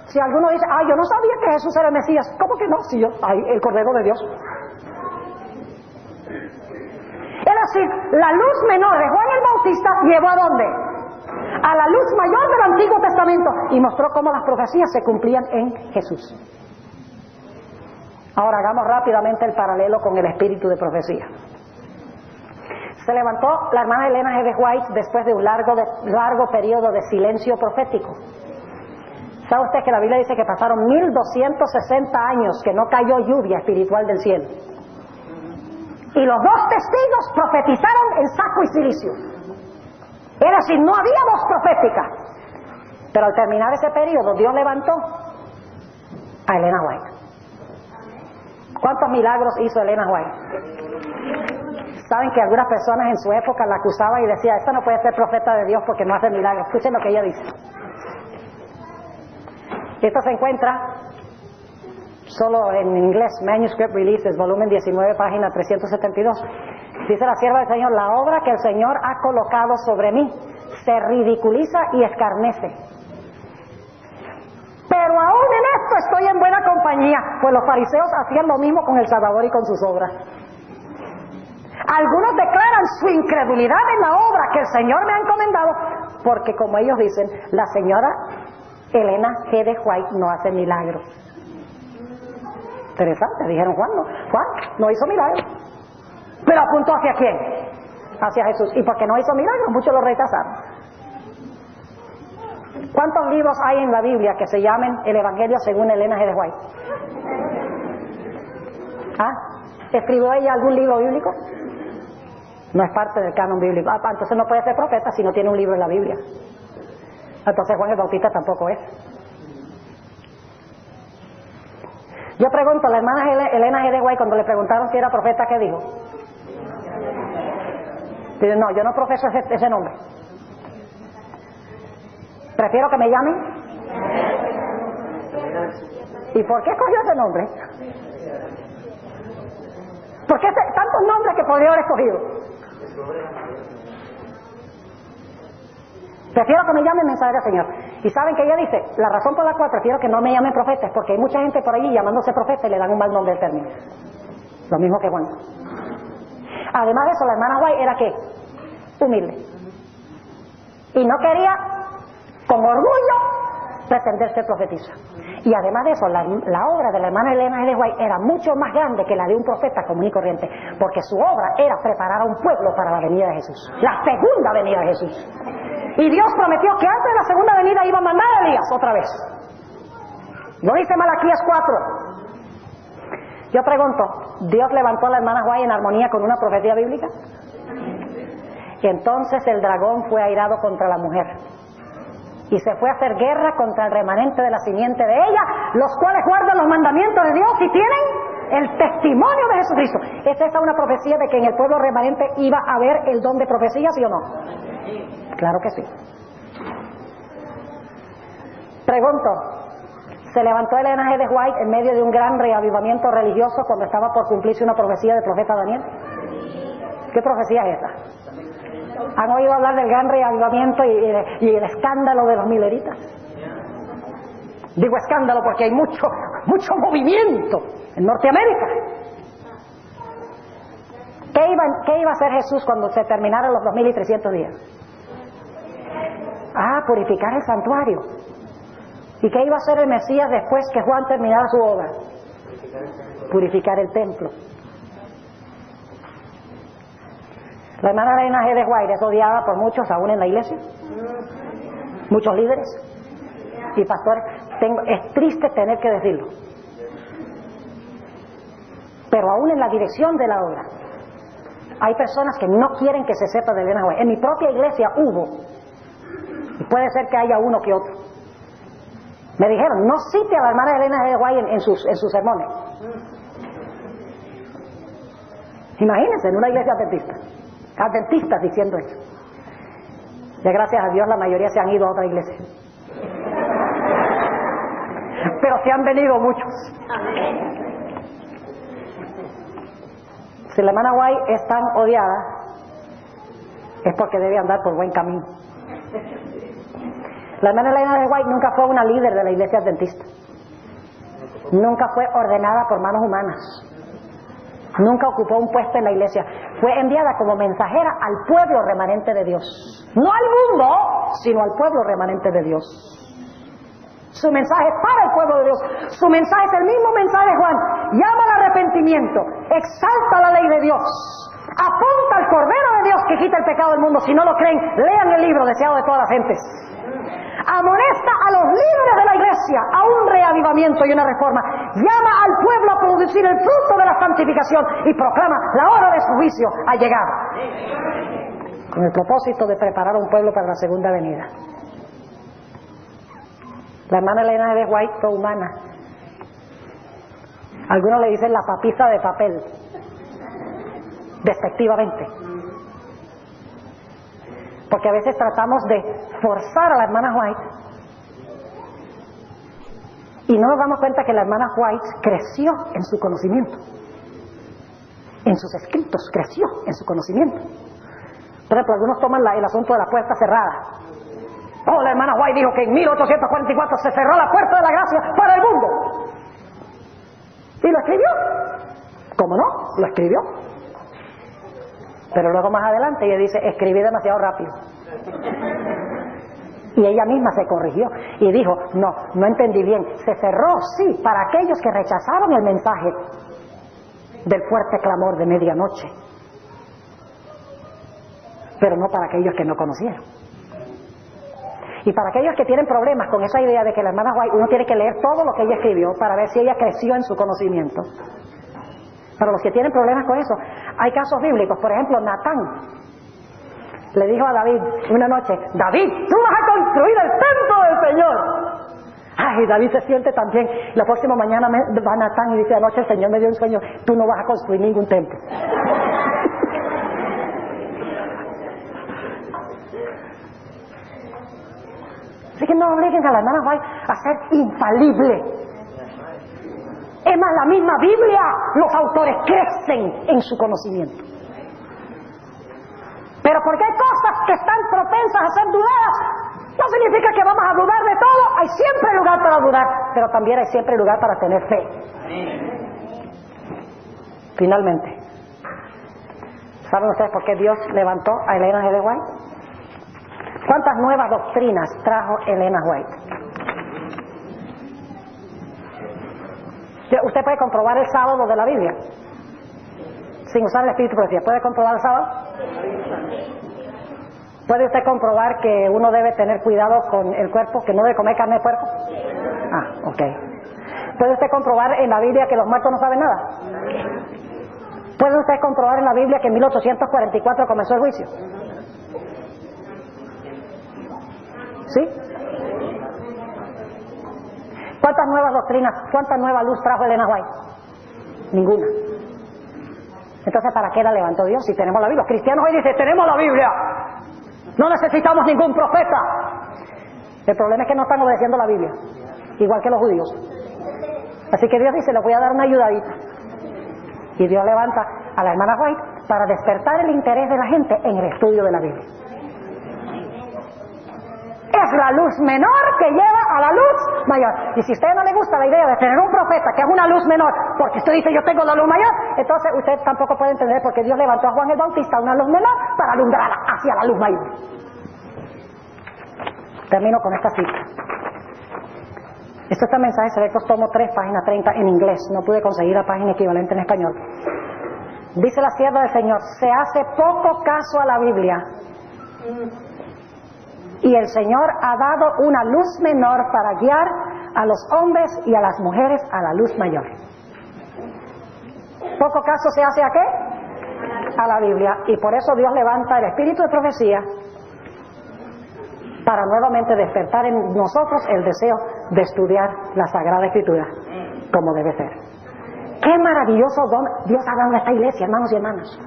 Si alguno dice, yo no sabía que Jesús era el Mesías. ¿Cómo que no? Si yo, el Cordero de Dios. Es decir, la luz menor de Juan el Bautista llevó ¿a dónde? A la luz mayor del Antiguo Testamento, y mostró cómo las profecías se cumplían en Jesús. Ahora hagamos rápidamente el paralelo con el espíritu de profecía. Se levantó la hermana Elena G. White después de un largo periodo de silencio profético. ¿Sabe usted que la Biblia dice que pasaron 1260 años que no cayó lluvia espiritual del cielo? Y los dos testigos profetizaron en saco y cilicio. Es decir, no había voz profética. Pero al terminar ese periodo, Dios levantó a Elena White. ¿Cuántos milagros hizo Elena White? Saben que algunas personas en su época la acusaban y decían, esta no puede ser profeta de Dios porque no hace milagros. Escuchen lo que ella dice. Esto se encuentra solo en inglés, Manuscript Releases, volumen 19, página 372. Dice la sierva del Señor, la obra que el Señor ha colocado sobre mí se ridiculiza y escarnece. Pero aún en esto estoy en buena compañía, pues los fariseos hacían lo mismo con el Salvador y con sus obras. Algunos declaran su incredulidad en la obra que el Señor me ha encomendado, porque como ellos dicen, la señora Elena G. de White no hace milagros. Interesante, dijeron Juan no hizo milagros. Pero apuntó ¿hacia quién? Hacia Jesús. Y porque no hizo milagros, muchos lo rechazaron. ¿Cuántos libros hay en la Biblia que se llamen el Evangelio según Elena G. de White? ¿Escribió ella algún libro bíblico? No es parte del canon bíblico. Entonces no puede ser profeta si no tiene un libro en la Biblia. Entonces Juan el Bautista tampoco es. Yo pregunto, a la hermana Elena G. de White, cuando le preguntaron si era profeta, ¿qué dijo? Dice, no, yo no profeso ese nombre. Prefiero que me llamen. ¿Y por qué escogió ese nombre? ¿Por qué tantos nombres que podría haber escogido? Prefiero que me llamen mensaje del Señor. Y saben que ella dice, la razón por la cual prefiero que no me llamen profeta es porque hay mucha gente por allí llamándose profeta y le dan un mal nombre al término. Lo mismo que Juan. Además de eso, la hermana White era ¿qué? Humilde. Y no quería, con orgullo, pretender ser profetisa. Y además de eso, la obra de la hermana Elena de White era mucho más grande que la de un profeta común y corriente, porque su obra era preparar a un pueblo para la venida de Jesús, la segunda venida de Jesús. Y Dios prometió que antes de la segunda venida iba a mandar a Elías otra vez. Lo dice Malaquías 4. Yo pregunto, ¿Dios levantó a la hermana White en armonía con una profecía bíblica? Y entonces el dragón fue airado contra la mujer y se fue a hacer guerra contra el remanente de la simiente de ella, los cuales guardan los mandamientos de Dios y tienen el testimonio de Jesucristo. ¿Es esta una profecía de que en el pueblo remanente iba a haber el don de profecía, sí o no? Claro que sí. Pregunto, ¿se levantó Elena G. de White en medio de un gran reavivamiento religioso cuando estaba por cumplirse una profecía del profeta Daniel? ¿Qué profecía es esa? ¿Han oído hablar del gran reavivamiento y el escándalo de los mileritas? Digo escándalo porque hay mucho movimiento en Norteamérica. ¿Qué iba a hacer Jesús cuando se terminaran los 2300 días? Purificar el santuario. ¿Y qué iba a hacer el Mesías después que Juan terminara su obra? Purificar el templo. La hermana Elena G. de White es odiada por muchos, aún en la iglesia. Muchos líderes y pastores. Es triste tener que decirlo. Pero aún en la dirección de la obra, hay personas que no quieren que se sepa de Elena G. White. En mi propia iglesia hubo, y puede ser que haya uno que otro. Me dijeron, no cite a la hermana Elena G. White en sus sermones. Imagínense, en una iglesia adventista. Adventistas diciendo eso. Ya gracias a Dios la mayoría se han ido a otra iglesia. Pero se han venido muchos. Si la hermana White es tan odiada, es porque debe andar por buen camino. La hermana Elena de White nunca fue una líder de la iglesia adventista. Nunca fue ordenada por manos humanas. Nunca ocupó un puesto en la iglesia. Fue enviada como mensajera al pueblo remanente de Dios. No al mundo, sino al pueblo remanente de Dios. Su mensaje es para el pueblo de Dios. Su mensaje es el mismo mensaje de Juan. Llama al arrepentimiento. Exalta la ley de Dios. Apunta al Cordero de Dios que quita el pecado del mundo. Si no lo creen, lean el libro deseado de todas las gentes. Amonesta a los líderes de la iglesia a un reavivamiento y una reforma. Llama al pueblo a producir el fruto de la santificación y proclama la hora de su juicio ha llegado, con el propósito de preparar a un pueblo para la segunda venida. La hermana Elena de White fue humana. Algunos le dicen la papisa de papel, despectivamente. Porque a veces tratamos de forzar a la hermana White y no nos damos cuenta que la hermana White creció en su conocimiento, en sus escritos, creció en su conocimiento. Por ejemplo, algunos toman el asunto de la puerta cerrada. La hermana White dijo que en 1844 se cerró la puerta de la gracia para el mundo. ¿Y lo escribió? ¿Cómo no? Lo escribió. Pero luego más adelante ella dice, escribí demasiado rápido. Y ella misma se corrigió y dijo, no entendí bien. Se cerró, sí, para aquellos que rechazaron el mensaje del fuerte clamor de medianoche, pero no para aquellos que no conocieron. Y para aquellos que tienen problemas con esa idea de que la hermana White, uno tiene que leer todo lo que ella escribió para ver si ella creció en su conocimiento. Para los que tienen problemas con eso, hay casos bíblicos. Por ejemplo, Natán le dijo a David una noche: David, tú vas a construir el templo del Señor. Ay, David se siente tan bien. La próxima mañana va Natán y dice: anoche el Señor me dio un sueño, tú no vas a construir ningún templo. Así que no obliguen a la hermana White a ser infalible. Es más, la misma Biblia, los autores crecen en su conocimiento. Pero porque hay cosas que están propensas a ser dudadas, no significa que vamos a dudar de todo. Hay siempre lugar para dudar, pero también hay siempre lugar para tener fe. Finalmente, ¿saben ustedes por qué Dios levantó a Elena G. White? ¿Cuántas nuevas doctrinas trajo Elena White? Usted puede comprobar el sábado de la Biblia sin usar el Espíritu de Profecía. ¿Puede comprobar el sábado? ¿Puede usted comprobar que uno debe tener cuidado con el cuerpo, que no debe comer carne de puerco? Ah, ok. ¿Puede usted comprobar en la Biblia que los muertos no saben nada? ¿Puede usted comprobar en la Biblia que en 1844 comenzó el juicio? ¿Sí? ¿Cuántas nuevas doctrinas, cuánta nueva luz trajo Elena White? Ninguna. Entonces, ¿para qué la levantó Dios si tenemos la Biblia? Los cristianos hoy dicen: tenemos la Biblia, no necesitamos ningún profeta. El problema es que no están obedeciendo la Biblia, igual que los judíos. Así que Dios dice: les voy a dar una ayudadita. Y Dios levanta a la hermana White para despertar el interés de la gente en el estudio de la Biblia. Es la luz menor que lleva a la luz mayor. Y si a usted no le gusta la idea de tener un profeta que es una luz menor, porque usted dice: yo tengo la luz mayor, entonces usted tampoco puede entender por qué Dios levantó a Juan el Bautista una luz menor para alumbrarla hacia la luz mayor. Termino con esta cita. Esto está en Mensajes Selectos, tomo 3, página 30, en inglés. No pude conseguir la página equivalente en español. Dice la sierva del Señor: se hace poco caso a la Biblia, y el Señor ha dado una luz menor para guiar a los hombres y a las mujeres a la luz mayor. ¿Poco caso se hace a qué? A la Biblia. Y por eso Dios levanta el espíritu de profecía para nuevamente despertar en nosotros el deseo de estudiar la Sagrada Escritura como debe ser. Qué maravilloso don Dios ha dado a esta iglesia, hermanos y hermanas.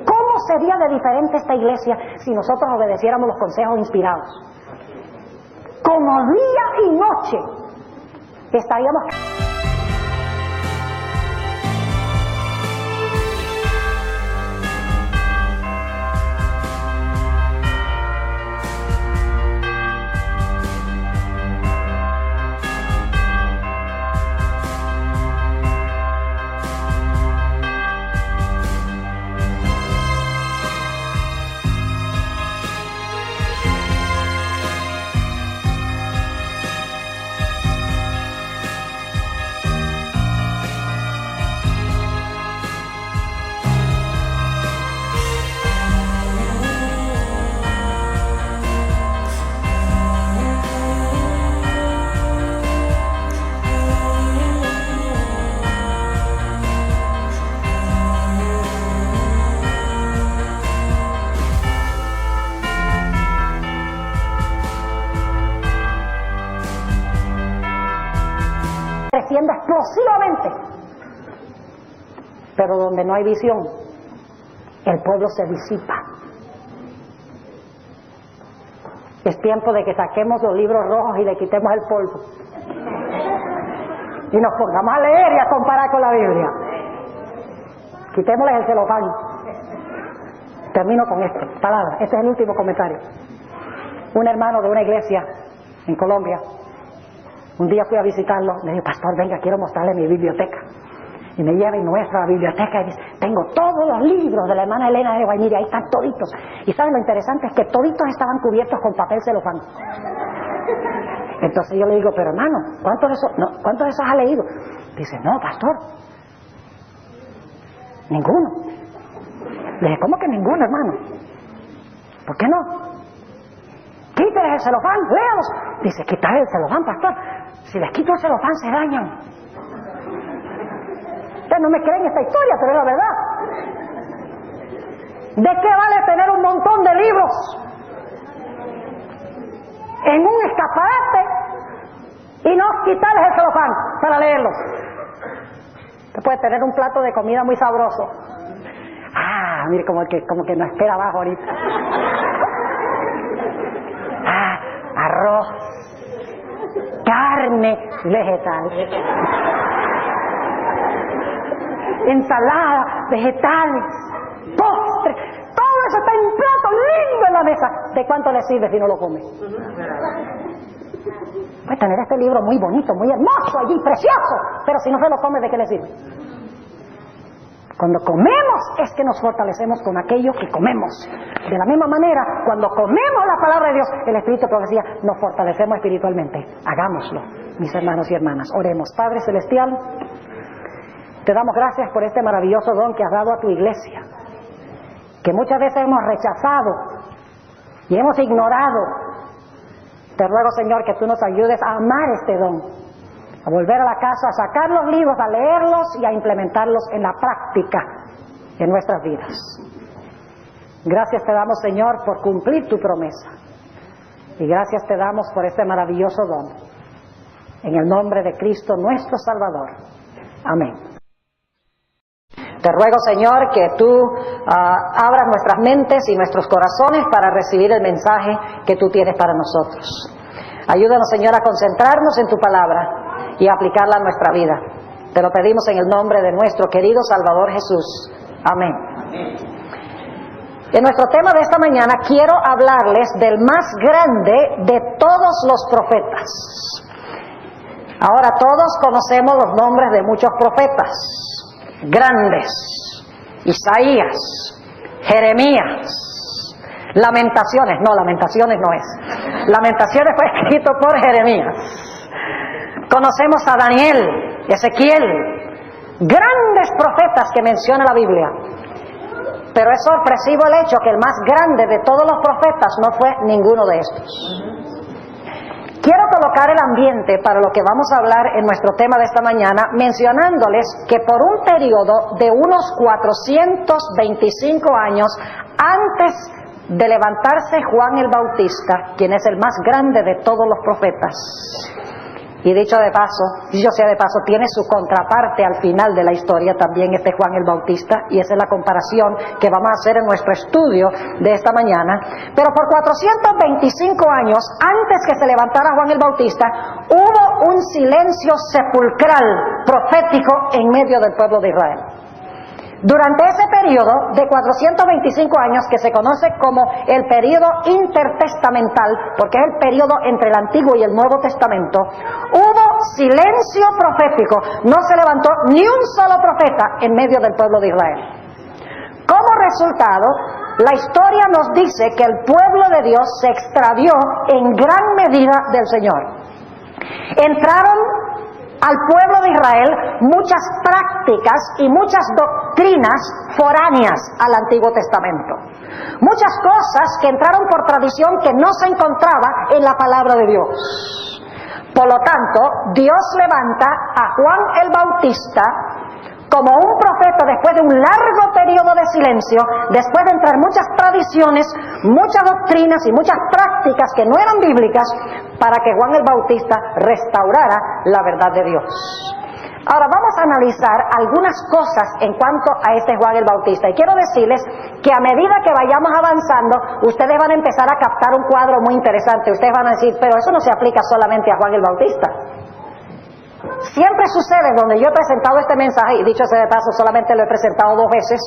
¿Cómo sería de diferente esta iglesia si nosotros obedeciéramos los consejos inspirados? Como día y noche estaríamos... creciendo explosivamente, pero donde no hay visión, el pueblo se disipa. Es tiempo de que saquemos los libros rojos y le quitemos el polvo y nos pongamos a leer y a comparar con la Biblia. Quitémosles el celofán. Termino con esto, palabra. Este es el último comentario. Un hermano de una iglesia en Colombia, un día fui a visitarlo, le dije: pastor, venga, quiero mostrarle mi biblioteca. Y me lleva y muestra la biblioteca y dice: tengo todos los libros de la hermana Elena G. White, mire, ahí están toditos. Y saben, lo interesante es que toditos estaban cubiertos con papel celofán. Entonces yo le digo: pero hermano, ¿cuántos de esos ha leído? Dice: no, pastor, ninguno. Le dije: ¿cómo que ninguno, hermano? ¿Por qué no? Quítales el celofán, léalos. Dice: quitar el celofán, pastor. Si les quito el celofán se dañan. Ustedes no me creen esta historia, pero es la verdad. ¿De qué vale tener un montón de libros en un escaparate y no quitarles el celofán para leerlos? Usted puede tener un plato de comida muy sabroso. Ah, mire, como que no espera abajo ahorita. Ah, arroz, carne vegetal, ensalada, vegetales, postre, todo eso está en un plato lindo en la mesa. ¿De cuánto le sirve si no lo come? Puede tener este libro muy bonito, muy hermoso allí, precioso, pero si no se lo come, ¿de qué le sirve? Cuando comemos es que nos fortalecemos con aquello que comemos. De la misma manera, cuando comemos la palabra de Dios, el Espíritu de profecía, nos fortalecemos espiritualmente. Hagámoslo, mis hermanos y hermanas. Oremos. Padre Celestial, te damos gracias por este maravilloso don que has dado a tu iglesia, que muchas veces hemos rechazado y hemos ignorado. Te ruego, Señor, que tú nos ayudes a amar este don, a volver a la casa, a sacar los libros, a leerlos y a implementarlos en la práctica en nuestras vidas. Gracias te damos, Señor, por cumplir tu promesa. Y gracias te damos por este maravilloso don. En el nombre de Cristo, nuestro Salvador. Amén. Te ruego, Señor, que tú abras nuestras mentes y nuestros corazones para recibir el mensaje que tú tienes para nosotros. Ayúdanos, Señor, a concentrarnos en tu palabra y aplicarla a nuestra vida. Te lo pedimos en el nombre de nuestro querido Salvador Jesús. Amén. En nuestro tema de esta mañana quiero hablarles del más grande de todos los profetas. Ahora todos conocemos los nombres de muchos profetas grandes: Isaías, Jeremías, Lamentaciones no es. Lamentaciones fue escrito por Jeremías. Conocemos a Daniel, Ezequiel, grandes profetas que menciona la Biblia. Pero es sorpresivo el hecho que el más grande de todos los profetas no fue ninguno de estos. Quiero colocar el ambiente para lo que vamos a hablar en nuestro tema de esta mañana, mencionándoles que por un periodo de unos 425 años antes de levantarse Juan el Bautista, quien es el más grande de todos los profetas, y dicho sea de paso, tiene su contraparte al final de la historia también, este Juan el Bautista, y esa es la comparación que vamos a hacer en nuestro estudio de esta mañana. Pero por 425 años antes que se levantara Juan el Bautista, hubo un silencio sepulcral profético en medio del pueblo de Israel. Durante ese periodo de 425 años, que se conoce como el periodo intertestamental, porque es el periodo entre el Antiguo y el Nuevo Testamento, hubo silencio profético. No se levantó ni un solo profeta en medio del pueblo de Israel. Como resultado, la historia nos dice que el pueblo de Dios se extravió en gran medida del Señor. Entraron al pueblo de Israel muchas prácticas y muchas doctrinas foráneas al Antiguo Testamento. Muchas cosas que entraron por tradición que no se encontraba en la palabra de Dios. Por lo tanto, Dios levanta a Juan el Bautista como un profeta después de un largo periodo de silencio, después de entrar muchas tradiciones, muchas doctrinas y muchas prácticas que no eran bíblicas, para que Juan el Bautista restaurara la verdad de Dios. Ahora vamos a analizar algunas cosas en cuanto a este Juan el Bautista, y quiero decirles que a medida que vayamos avanzando, ustedes van a empezar a captar un cuadro muy interesante. Ustedes van a decir, pero eso no se aplica solamente a Juan el Bautista. Siempre sucede donde yo he presentado este mensaje, y dicho sea de paso, solamente lo he presentado 2 veces.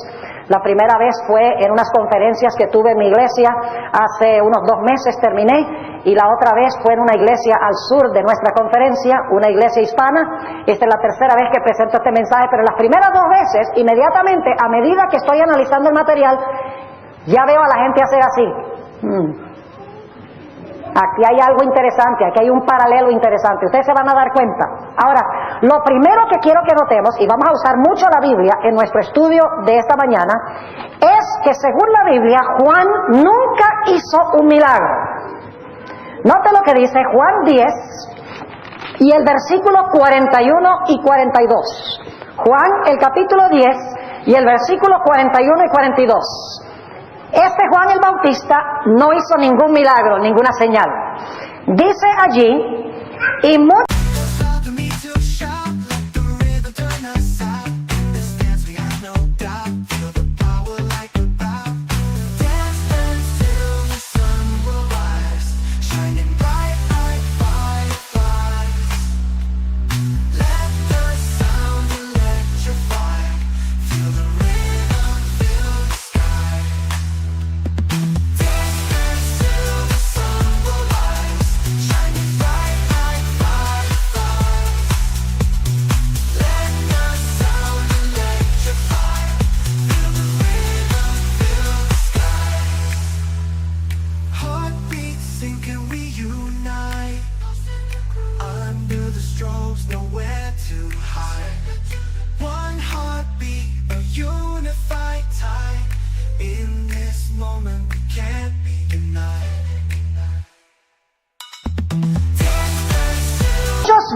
La primera vez fue en unas conferencias que tuve en mi iglesia, hace unos 2 meses terminé, y la otra vez fue en una iglesia al sur de nuestra conferencia, una iglesia hispana. Esta es la tercera vez que presento este mensaje, pero las primeras 2 veces, inmediatamente, a medida que estoy analizando el material, ya veo a la gente hacer así. Aquí hay algo interesante, aquí hay un paralelo interesante. Ustedes se van a dar cuenta. Ahora, lo primero que quiero que notemos, y vamos a usar mucho la Biblia en nuestro estudio de esta mañana, es que según la Biblia, Juan nunca hizo un milagro. Note lo que dice Juan 10 y el versículo 41 y 42. Juan, el capítulo 10 y el versículo 41 y 42. Este Juan el Bautista no hizo ningún milagro, ninguna señal. Dice allí, y muchos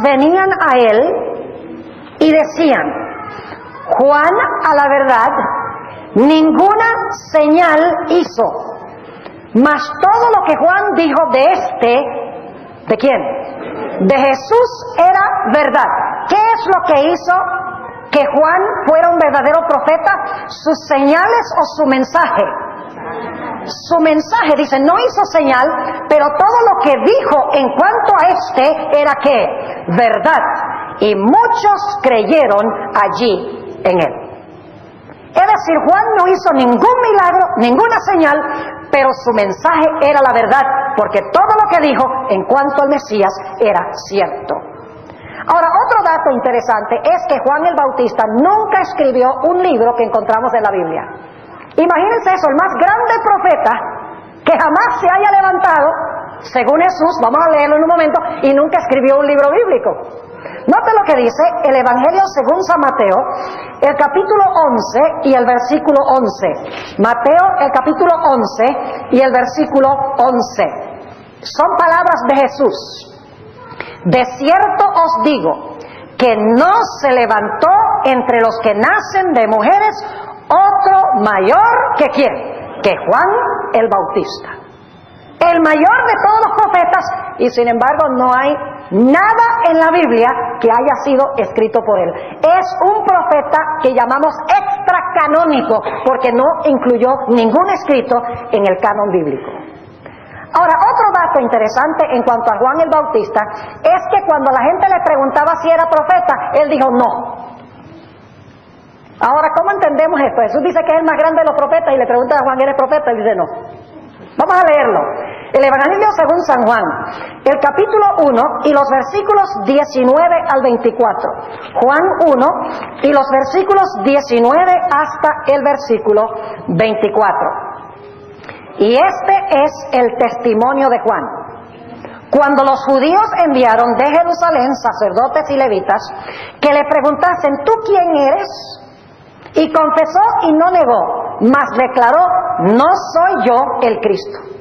venían a él y decían, Juan, a la verdad, ninguna señal hizo, mas todo lo que Juan dijo ¿de quién? De Jesús era verdad. ¿Qué es lo que hizo que Juan fuera un verdadero profeta? ¿Sus señales o su mensaje? Su mensaje, dice, no hizo señal, pero todo lo que dijo en cuanto a este era ¿qué? Verdad. Y muchos creyeron allí en él. Es decir, Juan no hizo ningún milagro, ninguna señal, pero su mensaje era la verdad, porque todo lo que dijo en cuanto al Mesías era cierto. Ahora, otro dato interesante es que Juan el Bautista nunca escribió un libro que encontramos en la Biblia. Imagínense eso, el más grande profeta que jamás se haya levantado, según Jesús, vamos a leerlo en un momento, y nunca escribió un libro bíblico. Note lo que dice el Evangelio según San Mateo, el capítulo 11 y el versículo 11. Mateo, el capítulo 11 y el versículo 11. Son palabras de Jesús. De cierto os digo, que no se levantó entre los que nacen de mujeres otro mayor que ¿quién? Que Juan el Bautista. El mayor de todos los profetas, y sin embargo no hay nada en la Biblia que haya sido escrito por él. Es un profeta que llamamos extracanónico, porque no incluyó ningún escrito en el canon bíblico. Ahora, otro dato interesante en cuanto a Juan el Bautista es que cuando la gente le preguntaba si era profeta, él dijo no. Ahora, ¿cómo entendemos esto? Jesús dice que es el más grande de los profetas y le pregunta a Juan, ¿eres profeta? Él dice no. Vamos a leerlo. El Evangelio según San Juan, el capítulo 1 y los versículos 19 al 24. Juan 1 y los versículos 19 hasta el versículo 24. Y este es el testimonio de Juan. Cuando los judíos enviaron de Jerusalén sacerdotes y levitas que le preguntasen, ¿tú quién eres? Y confesó y no negó, mas declaró, no soy yo el Cristo.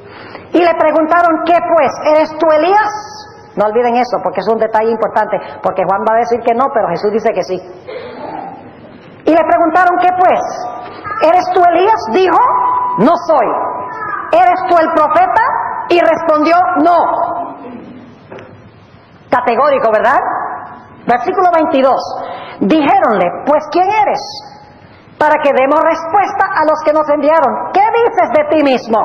Y le preguntaron, ¿qué pues? ¿Eres tú Elías? No olviden eso, porque es un detalle importante, porque Juan va a decir que no, pero Jesús dice que sí. Y le preguntaron, ¿qué pues? ¿Eres tú Elías? Dijo, no soy. ¿Eres tú el profeta? Y respondió, no. Categórico, ¿verdad? Versículo 22. Dijéronle, pues ¿quién eres? Para que demos respuesta a los que nos enviaron. ¿Qué dices de ti mismo?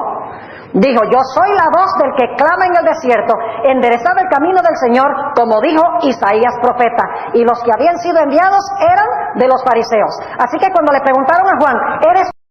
Dijo, yo soy la voz del que clama en el desierto, enderezad el camino del Señor, como dijo Isaías profeta. Y los que habían sido enviados eran de los fariseos. Así que cuando le preguntaron a Juan, ¿eres